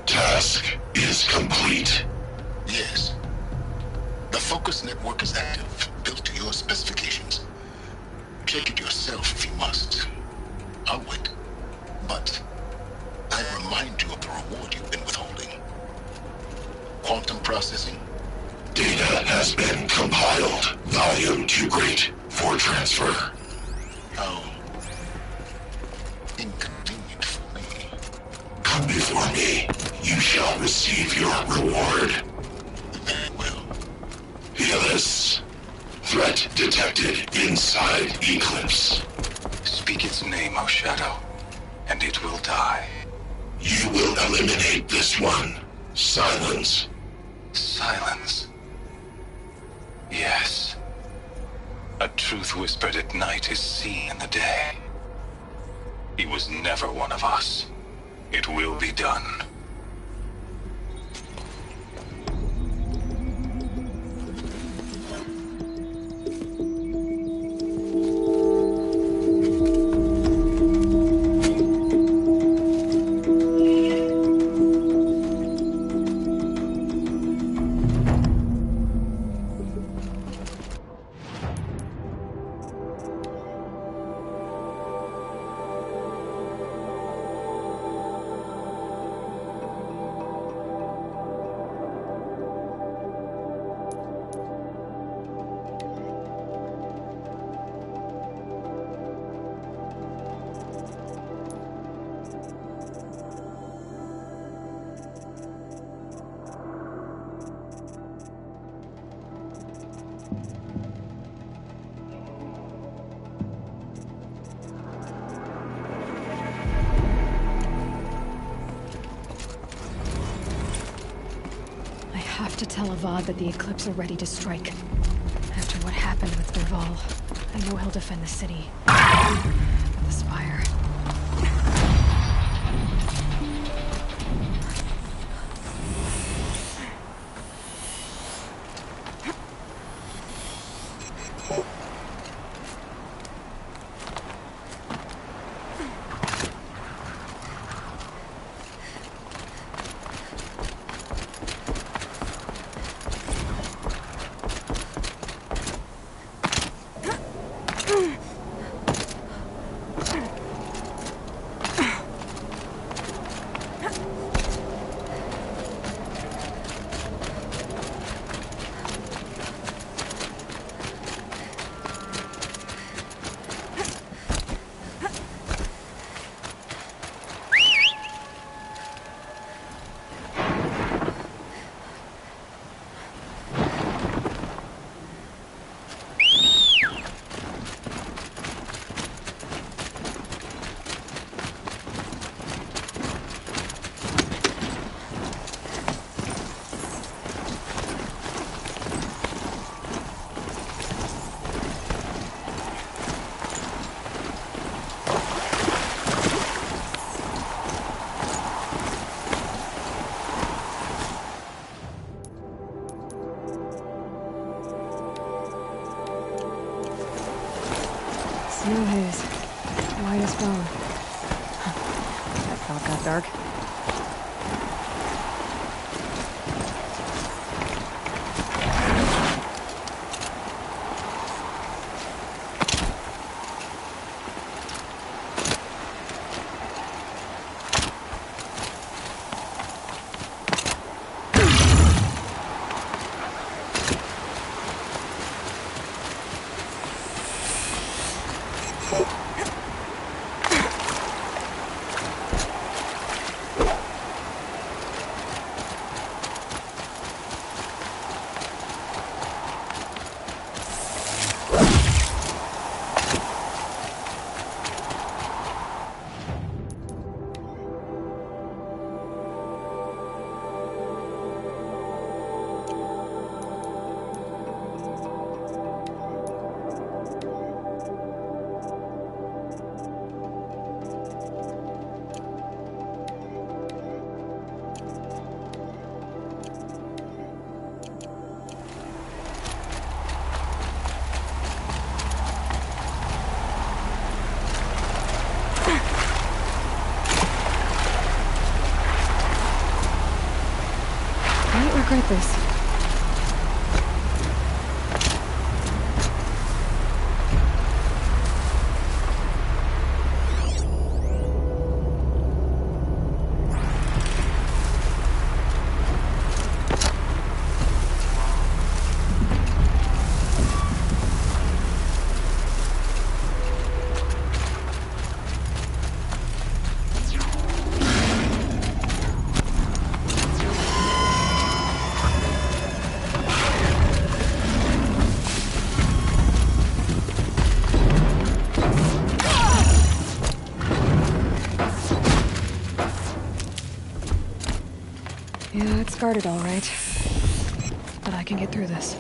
S12: Task is complete.
S2: Yes. The focus network is active, built to your specifications. Check it yourself if you must. I'll wait. But I remind you of the reward you've been withholding. Quantum processing?
S12: Data has been compiled. Volume too great for transfer.
S2: How inconvenient for me.
S12: Come before me. You shall receive your reward.
S2: Very well.
S12: Healus. Threat detected inside Eclipse.
S5: Speak its name, O Shadow, and it will die.
S12: You will eliminate this one. Silence.
S5: Silence. Yes. A truth whispered at night is seen in the day. He was never one of us. It will be done.
S1: I have to tell Avad that the Eclipse are ready to strike. After what happened with Derval, I know he'll defend the city. The Spire. work like this. Yeah, it's guarded all right. But I can get through this.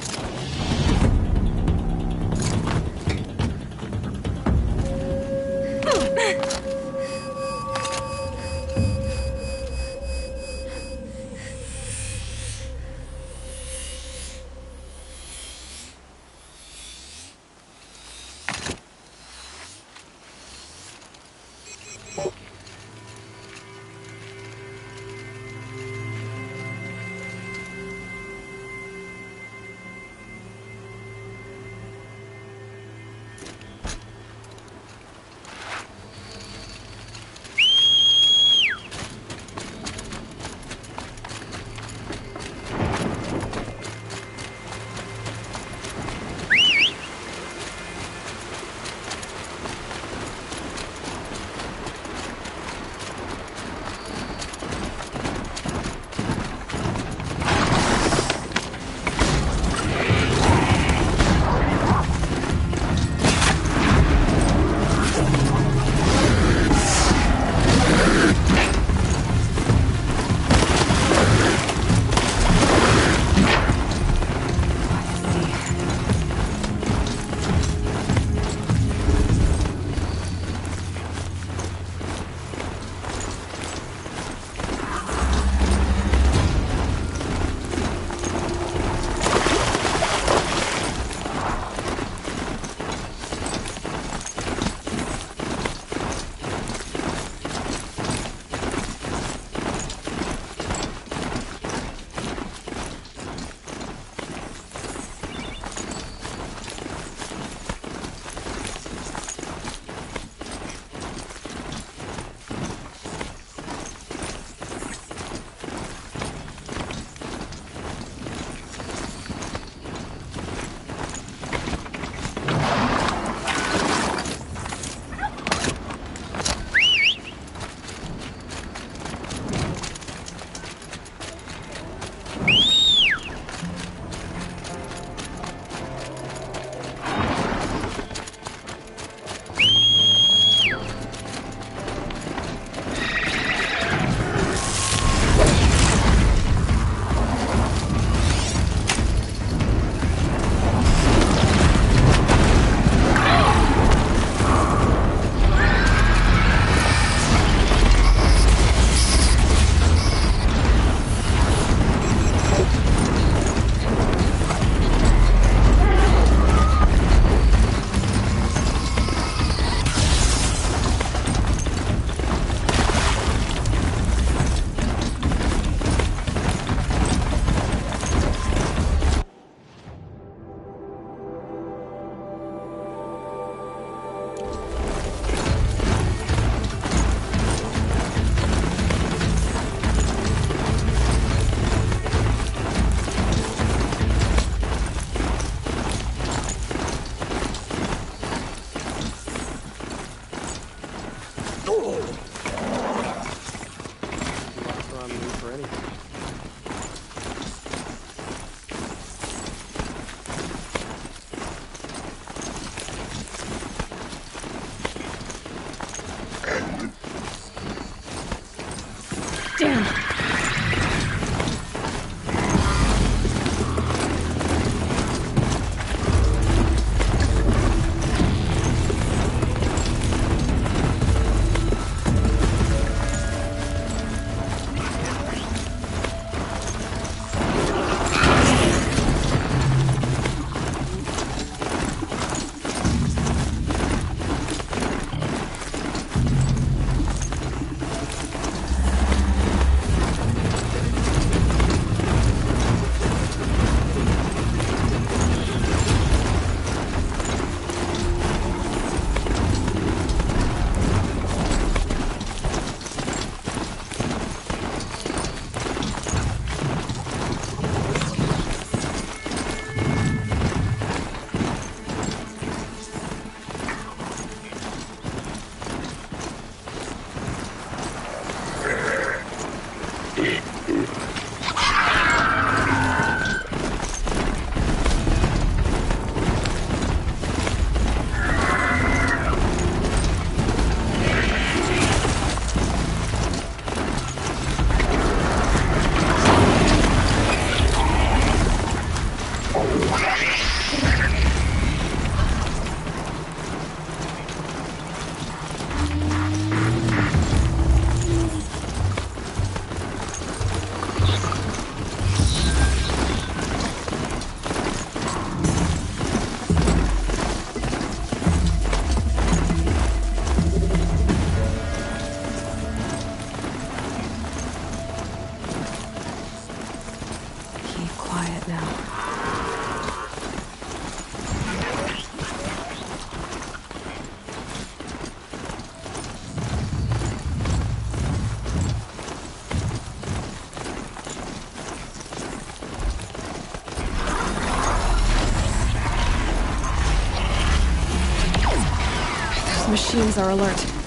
S1: Machines are alert.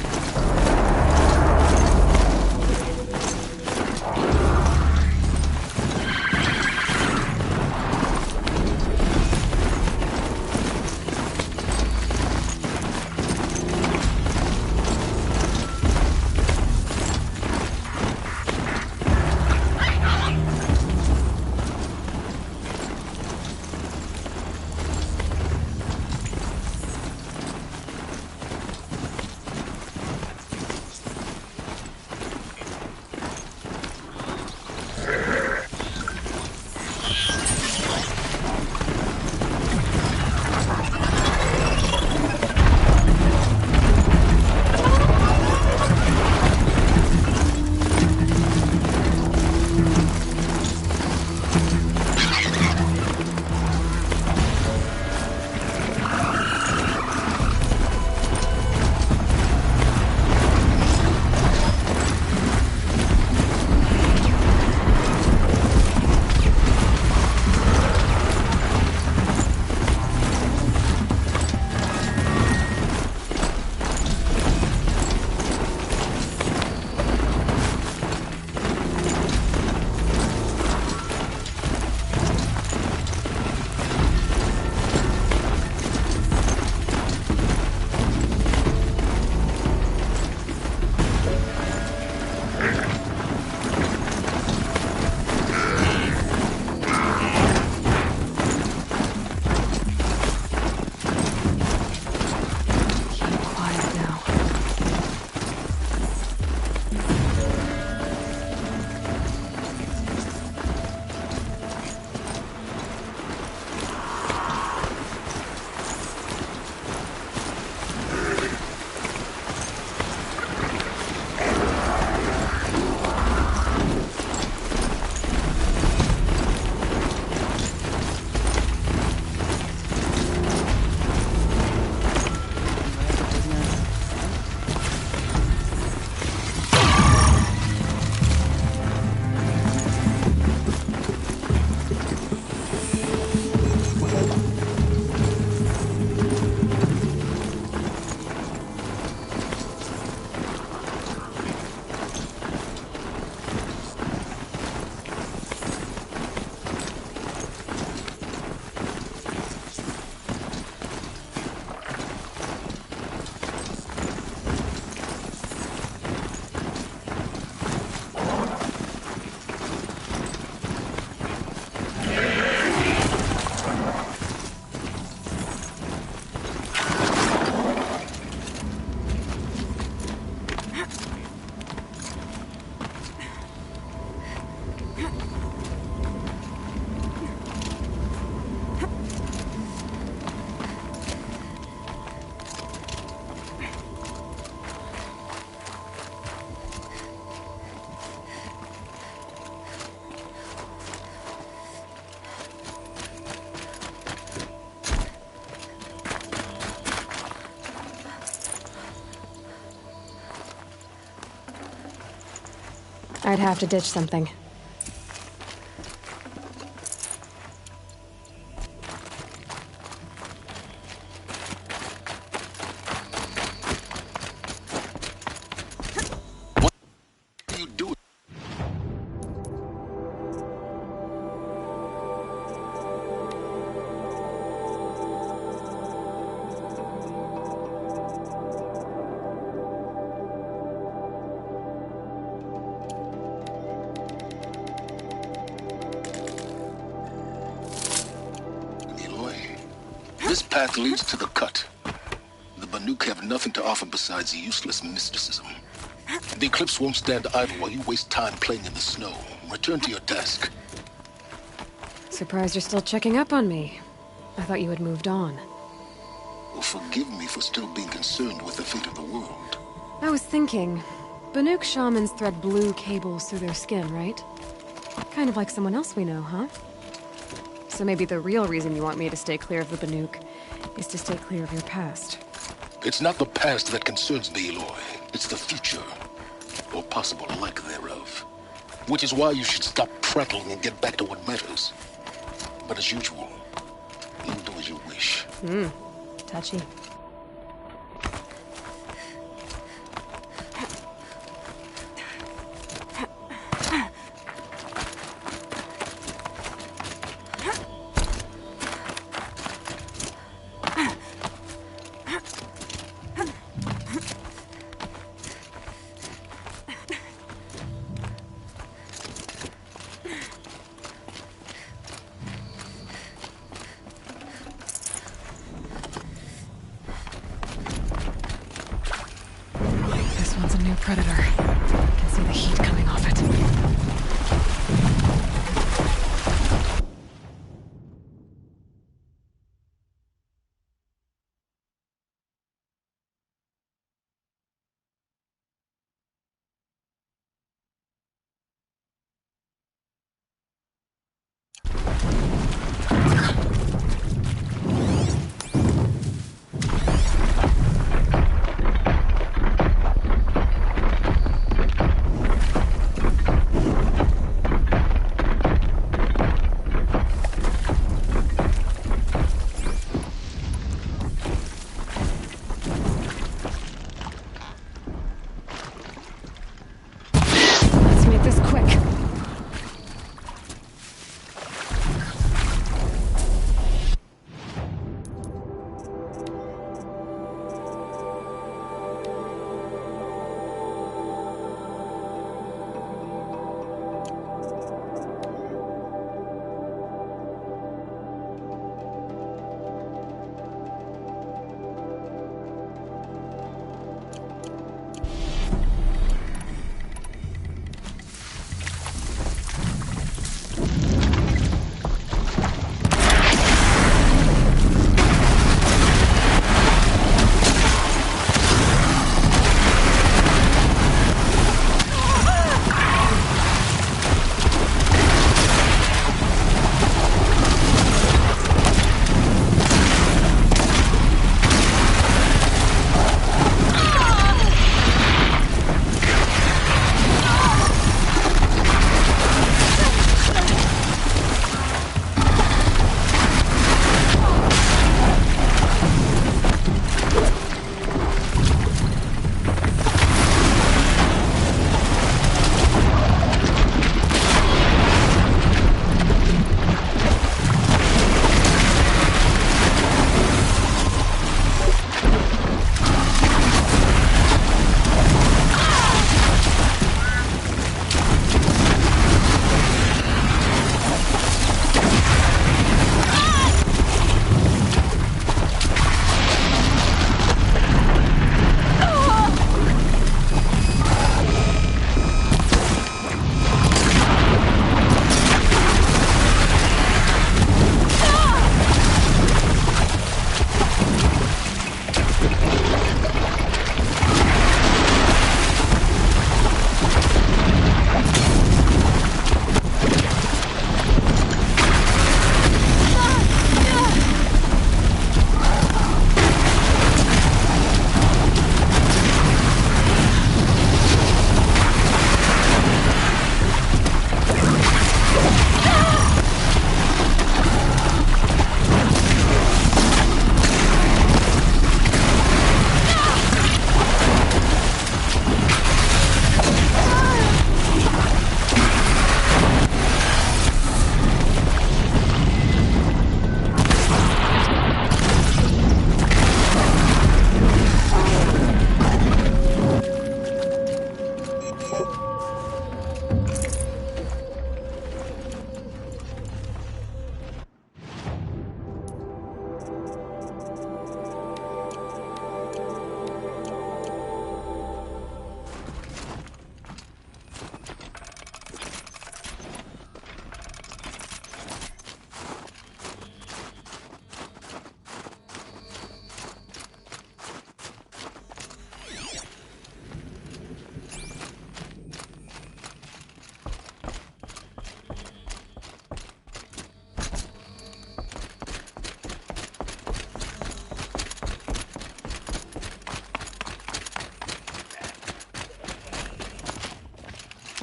S1: I'd have to ditch something.
S10: What do you do?
S2: This path leads to the cut. The Banuk have nothing to offer besides useless mysticism. The Eclipse won't stand idle while you waste time playing in the snow. Return to your task.
S1: Surprised you're still checking up on me. I thought you had moved on.
S2: Well, forgive me for still being concerned with the fate of the world.
S1: I was thinking, Banuk shamans thread blue cables through their skin, right? Kind of like someone else we know, huh? So maybe the real reason you want me to stay clear of the Banuk is to stay clear of your past.
S2: It's not the past that concerns me, Eloy. It's the future. Or possible lack thereof. Which is why you should stop prattling and get back to what matters. But as usual, you'll do as you wish.
S1: Touchy.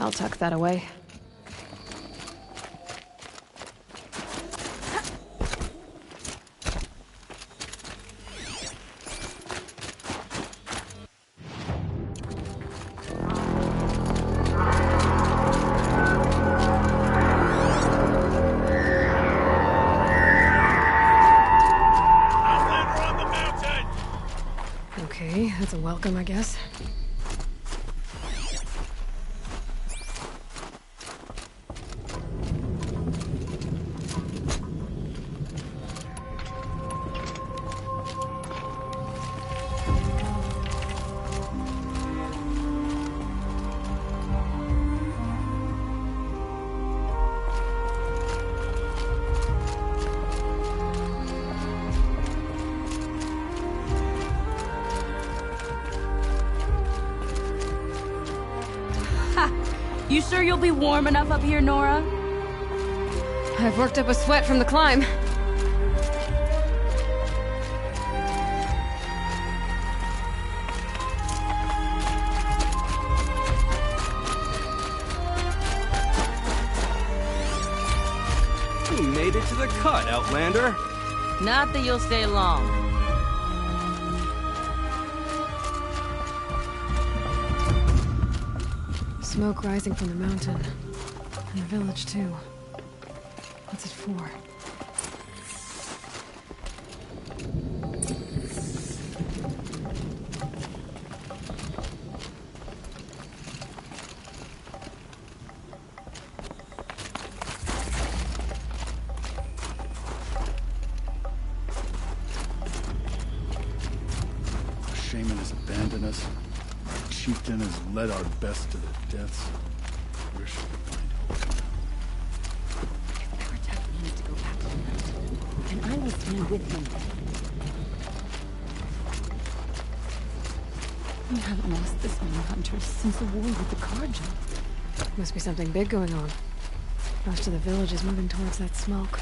S1: I'll tuck that away. Okay, that's a welcome, I guess.
S6: You sure you'll be warm enough up here, Nora?
S1: I've worked up a sweat from the climb.
S7: We made it to the cut, Outlander.
S6: Not that you'll stay long.
S1: Smoke rising from the mountain. And the village, too. What's it for?
S13: Shaman has abandoned us. Our chieftain has led our best to their deaths. Where should we find hope now?
S6: Protect me to go back to the mountain, and I will stand with him. We haven't lost this many hunters since the war with the Carja.
S1: Must be something big going on. Most of the village is moving towards that smoke.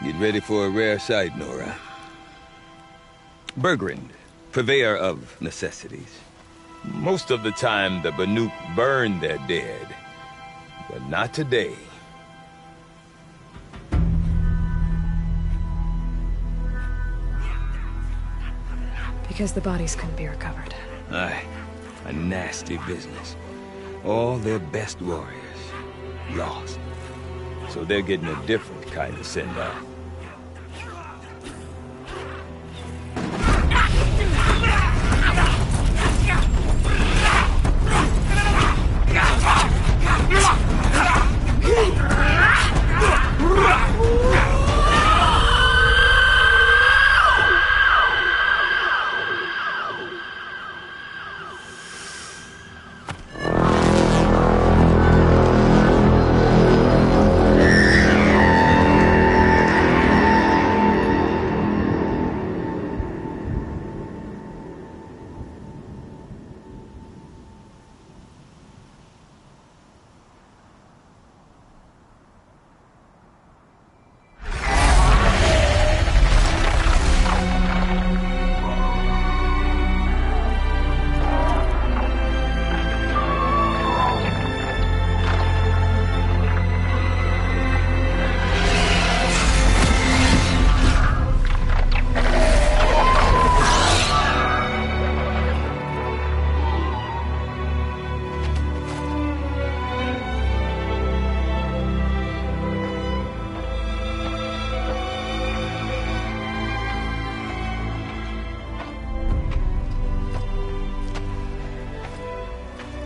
S14: Get ready for a rare sight, Nora. Bergrand, purveyor of necessities. Most of the time, the Banuk burn their dead. But not today.
S1: Because the bodies couldn't be recovered.
S14: Aye, a nasty business. All their best warriors lost. So they're getting a different kind of send-off.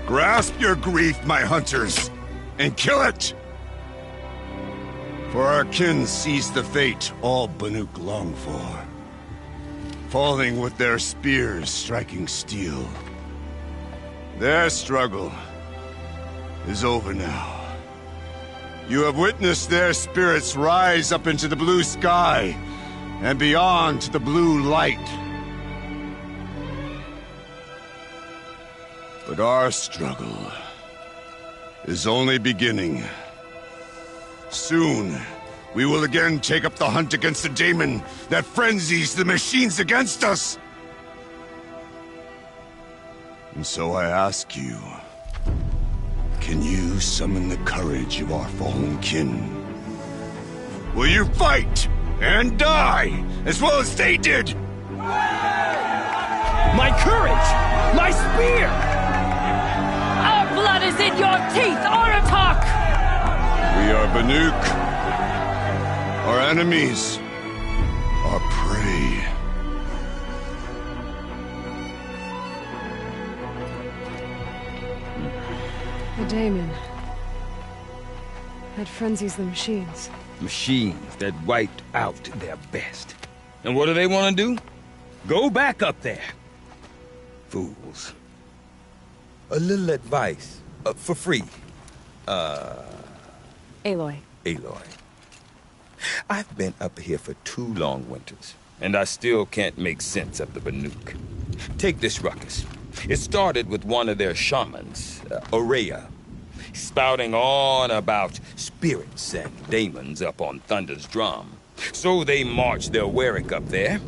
S12: Grasp your grief, my hunters, and kill it! For our kin sees the fate all Banuk long for. Falling with their spears striking steel. Their struggle is over now. You have witnessed their spirits rise up into the blue sky and beyond to the blue light. But our struggle is only beginning. Soon, we will again take up the hunt against the daemon that frenzies the machines against us. And so I ask you, can you summon the courage of our fallen kin? Will you fight and die as well as they did?
S7: My courage! My spear!
S15: Our blood is in your teeth, Aratak!
S12: We are Banuk. Our enemies are prey.
S1: The daemon. That frenzies the machines.
S14: Machines that wiped out their best. And what do they want to do? Go back up there. Fools. A little advice, for free.
S1: Aloy.
S14: Aloy. I've been up here for 2 long winters, and I still can't make sense of the Banuk. Take this ruckus. It started with one of their shamans, Aurea, spouting on about spirits and daemons up on Thunder's drum. So they march their Warwick up there,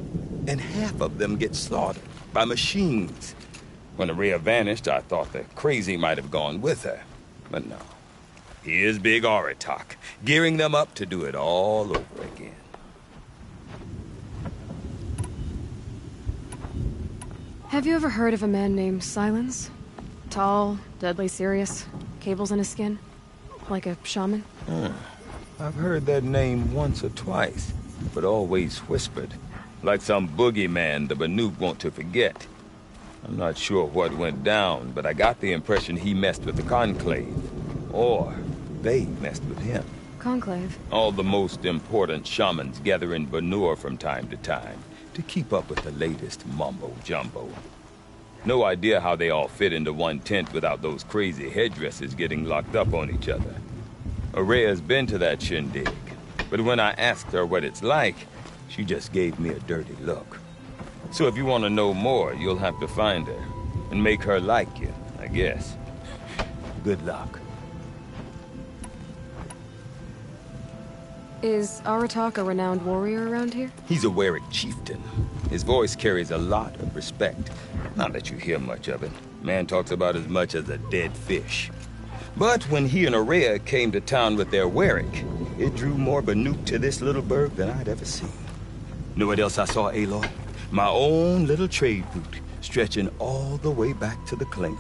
S14: and half of them get slaughtered by machines. When Aurea vanished, I thought the crazy might have gone with her. But no. Here's Big Aratak, gearing them up to do it all over again.
S1: Have you ever heard of a man named Silence? Tall, deadly serious, cables in his skin? Like a shaman?
S14: I've heard that name once or twice, but always whispered. Like some boogeyman the Banuk want to forget. I'm not sure what went down, but I got the impression he messed with the Conclave. Or they messed with him.
S1: Conclave?
S14: All the most important shamans gather in Banur from time to time to keep up with the latest mumbo-jumbo. No idea how they all fit into one tent without those crazy headdresses getting locked up on each other. Aurea's been to that shindig, but when I asked her what it's like, she just gave me a dirty look. So if you want to know more, you'll have to find her and make her like you, I guess. Good luck.
S1: Is Aratak a renowned warrior around here?
S14: He's a Warwick chieftain. His voice carries a lot of respect. Not that you hear much of it. Man talks about as much as a dead fish. But when he and Aurea came to town with their Warwick, it drew more Banuk to this little burg than I'd ever seen. Know what else I saw, Aloy? My own little trade route, stretching all the way back to the claim.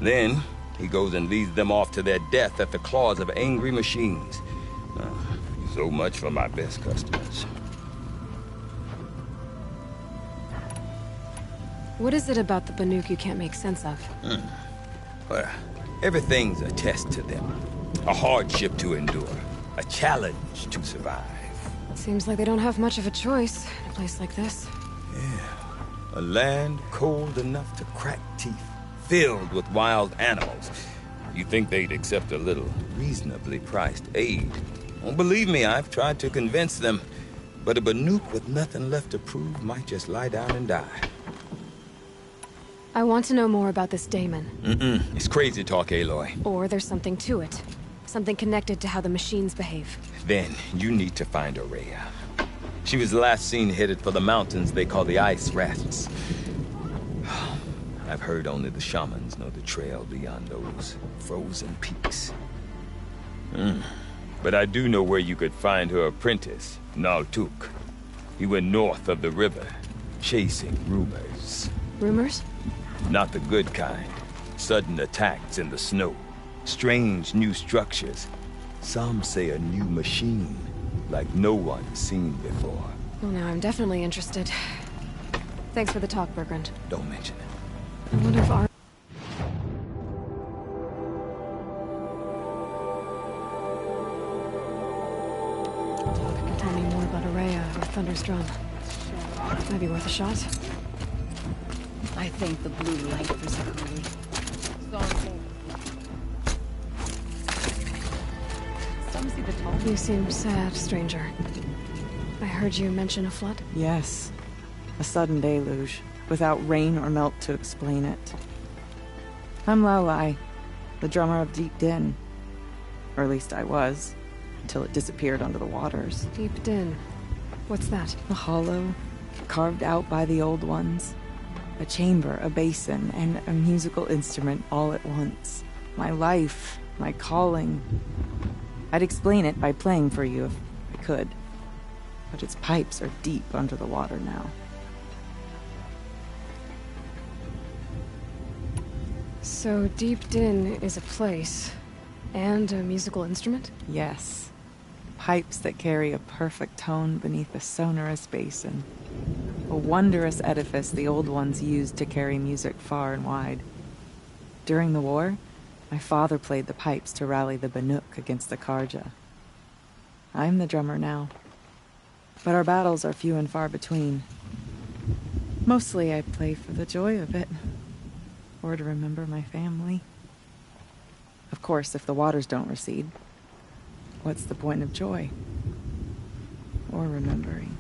S14: Then, he goes and leads them off to their death at the claws of angry machines. So much for my best customers.
S1: What is it about the Banuk you can't make sense of?
S14: Well, everything's a test to them. A hardship to endure. A challenge to survive.
S1: Seems like they don't have much of a choice in a place like this.
S14: Yeah. A land cold enough to crack teeth, filled with wild animals. You'd think they'd accept a little reasonably priced aid. Well, believe me, I've tried to convince them. But a Banuk with nothing left to prove might just lie down and die.
S1: I want to know more about this daemon.
S14: It's crazy talk, Aloy.
S1: Or there's something to it. Something connected to how the machines behave.
S14: Then you need to find Aurea. She was last seen headed for the mountains they call the Ice Rats. I've heard only the shamans know the trail beyond those frozen peaks. But I do know where you could find her apprentice, Naltuk. He went north of the river, chasing rumors.
S1: Rumors?
S14: Not the good kind. Sudden attacks in the snow. Strange new structures. Some say a new machine, like no one's seen before.
S1: Well, now I'm definitely interested. Thanks for the talk, Bergrand.
S14: Don't mention it.
S1: I wonder if our... Can tell me more about Aurea or Thunder's drum. Might be worth a shot.
S6: I think the blue light was holy. Some see the tall.
S1: You seem sad, stranger. I heard you mention a flood?
S6: Yes. A sudden deluge, without rain or melt to explain it. I'm Lalai. The drummer of Deep Din. Or at least I was, until it disappeared under the waters.
S1: Deep Din. What's that?
S6: A hollow, carved out by the old ones. A chamber, a basin, and a musical instrument all at once. My life, my calling. I'd explain it by playing for you if I could. But its pipes are deep under the water now.
S1: So Deep Din is a place, and a musical instrument?
S6: Yes. Pipes that carry a perfect tone beneath a sonorous basin. A wondrous edifice the old ones used to carry music far and wide. During the war, my father played the pipes to rally the Banuk against the Karja. I'm the drummer now. But our battles are few and far between. Mostly I play for the joy of it. Or to remember my family. Of course, if the waters don't recede, what's the point of joy? Or remembering?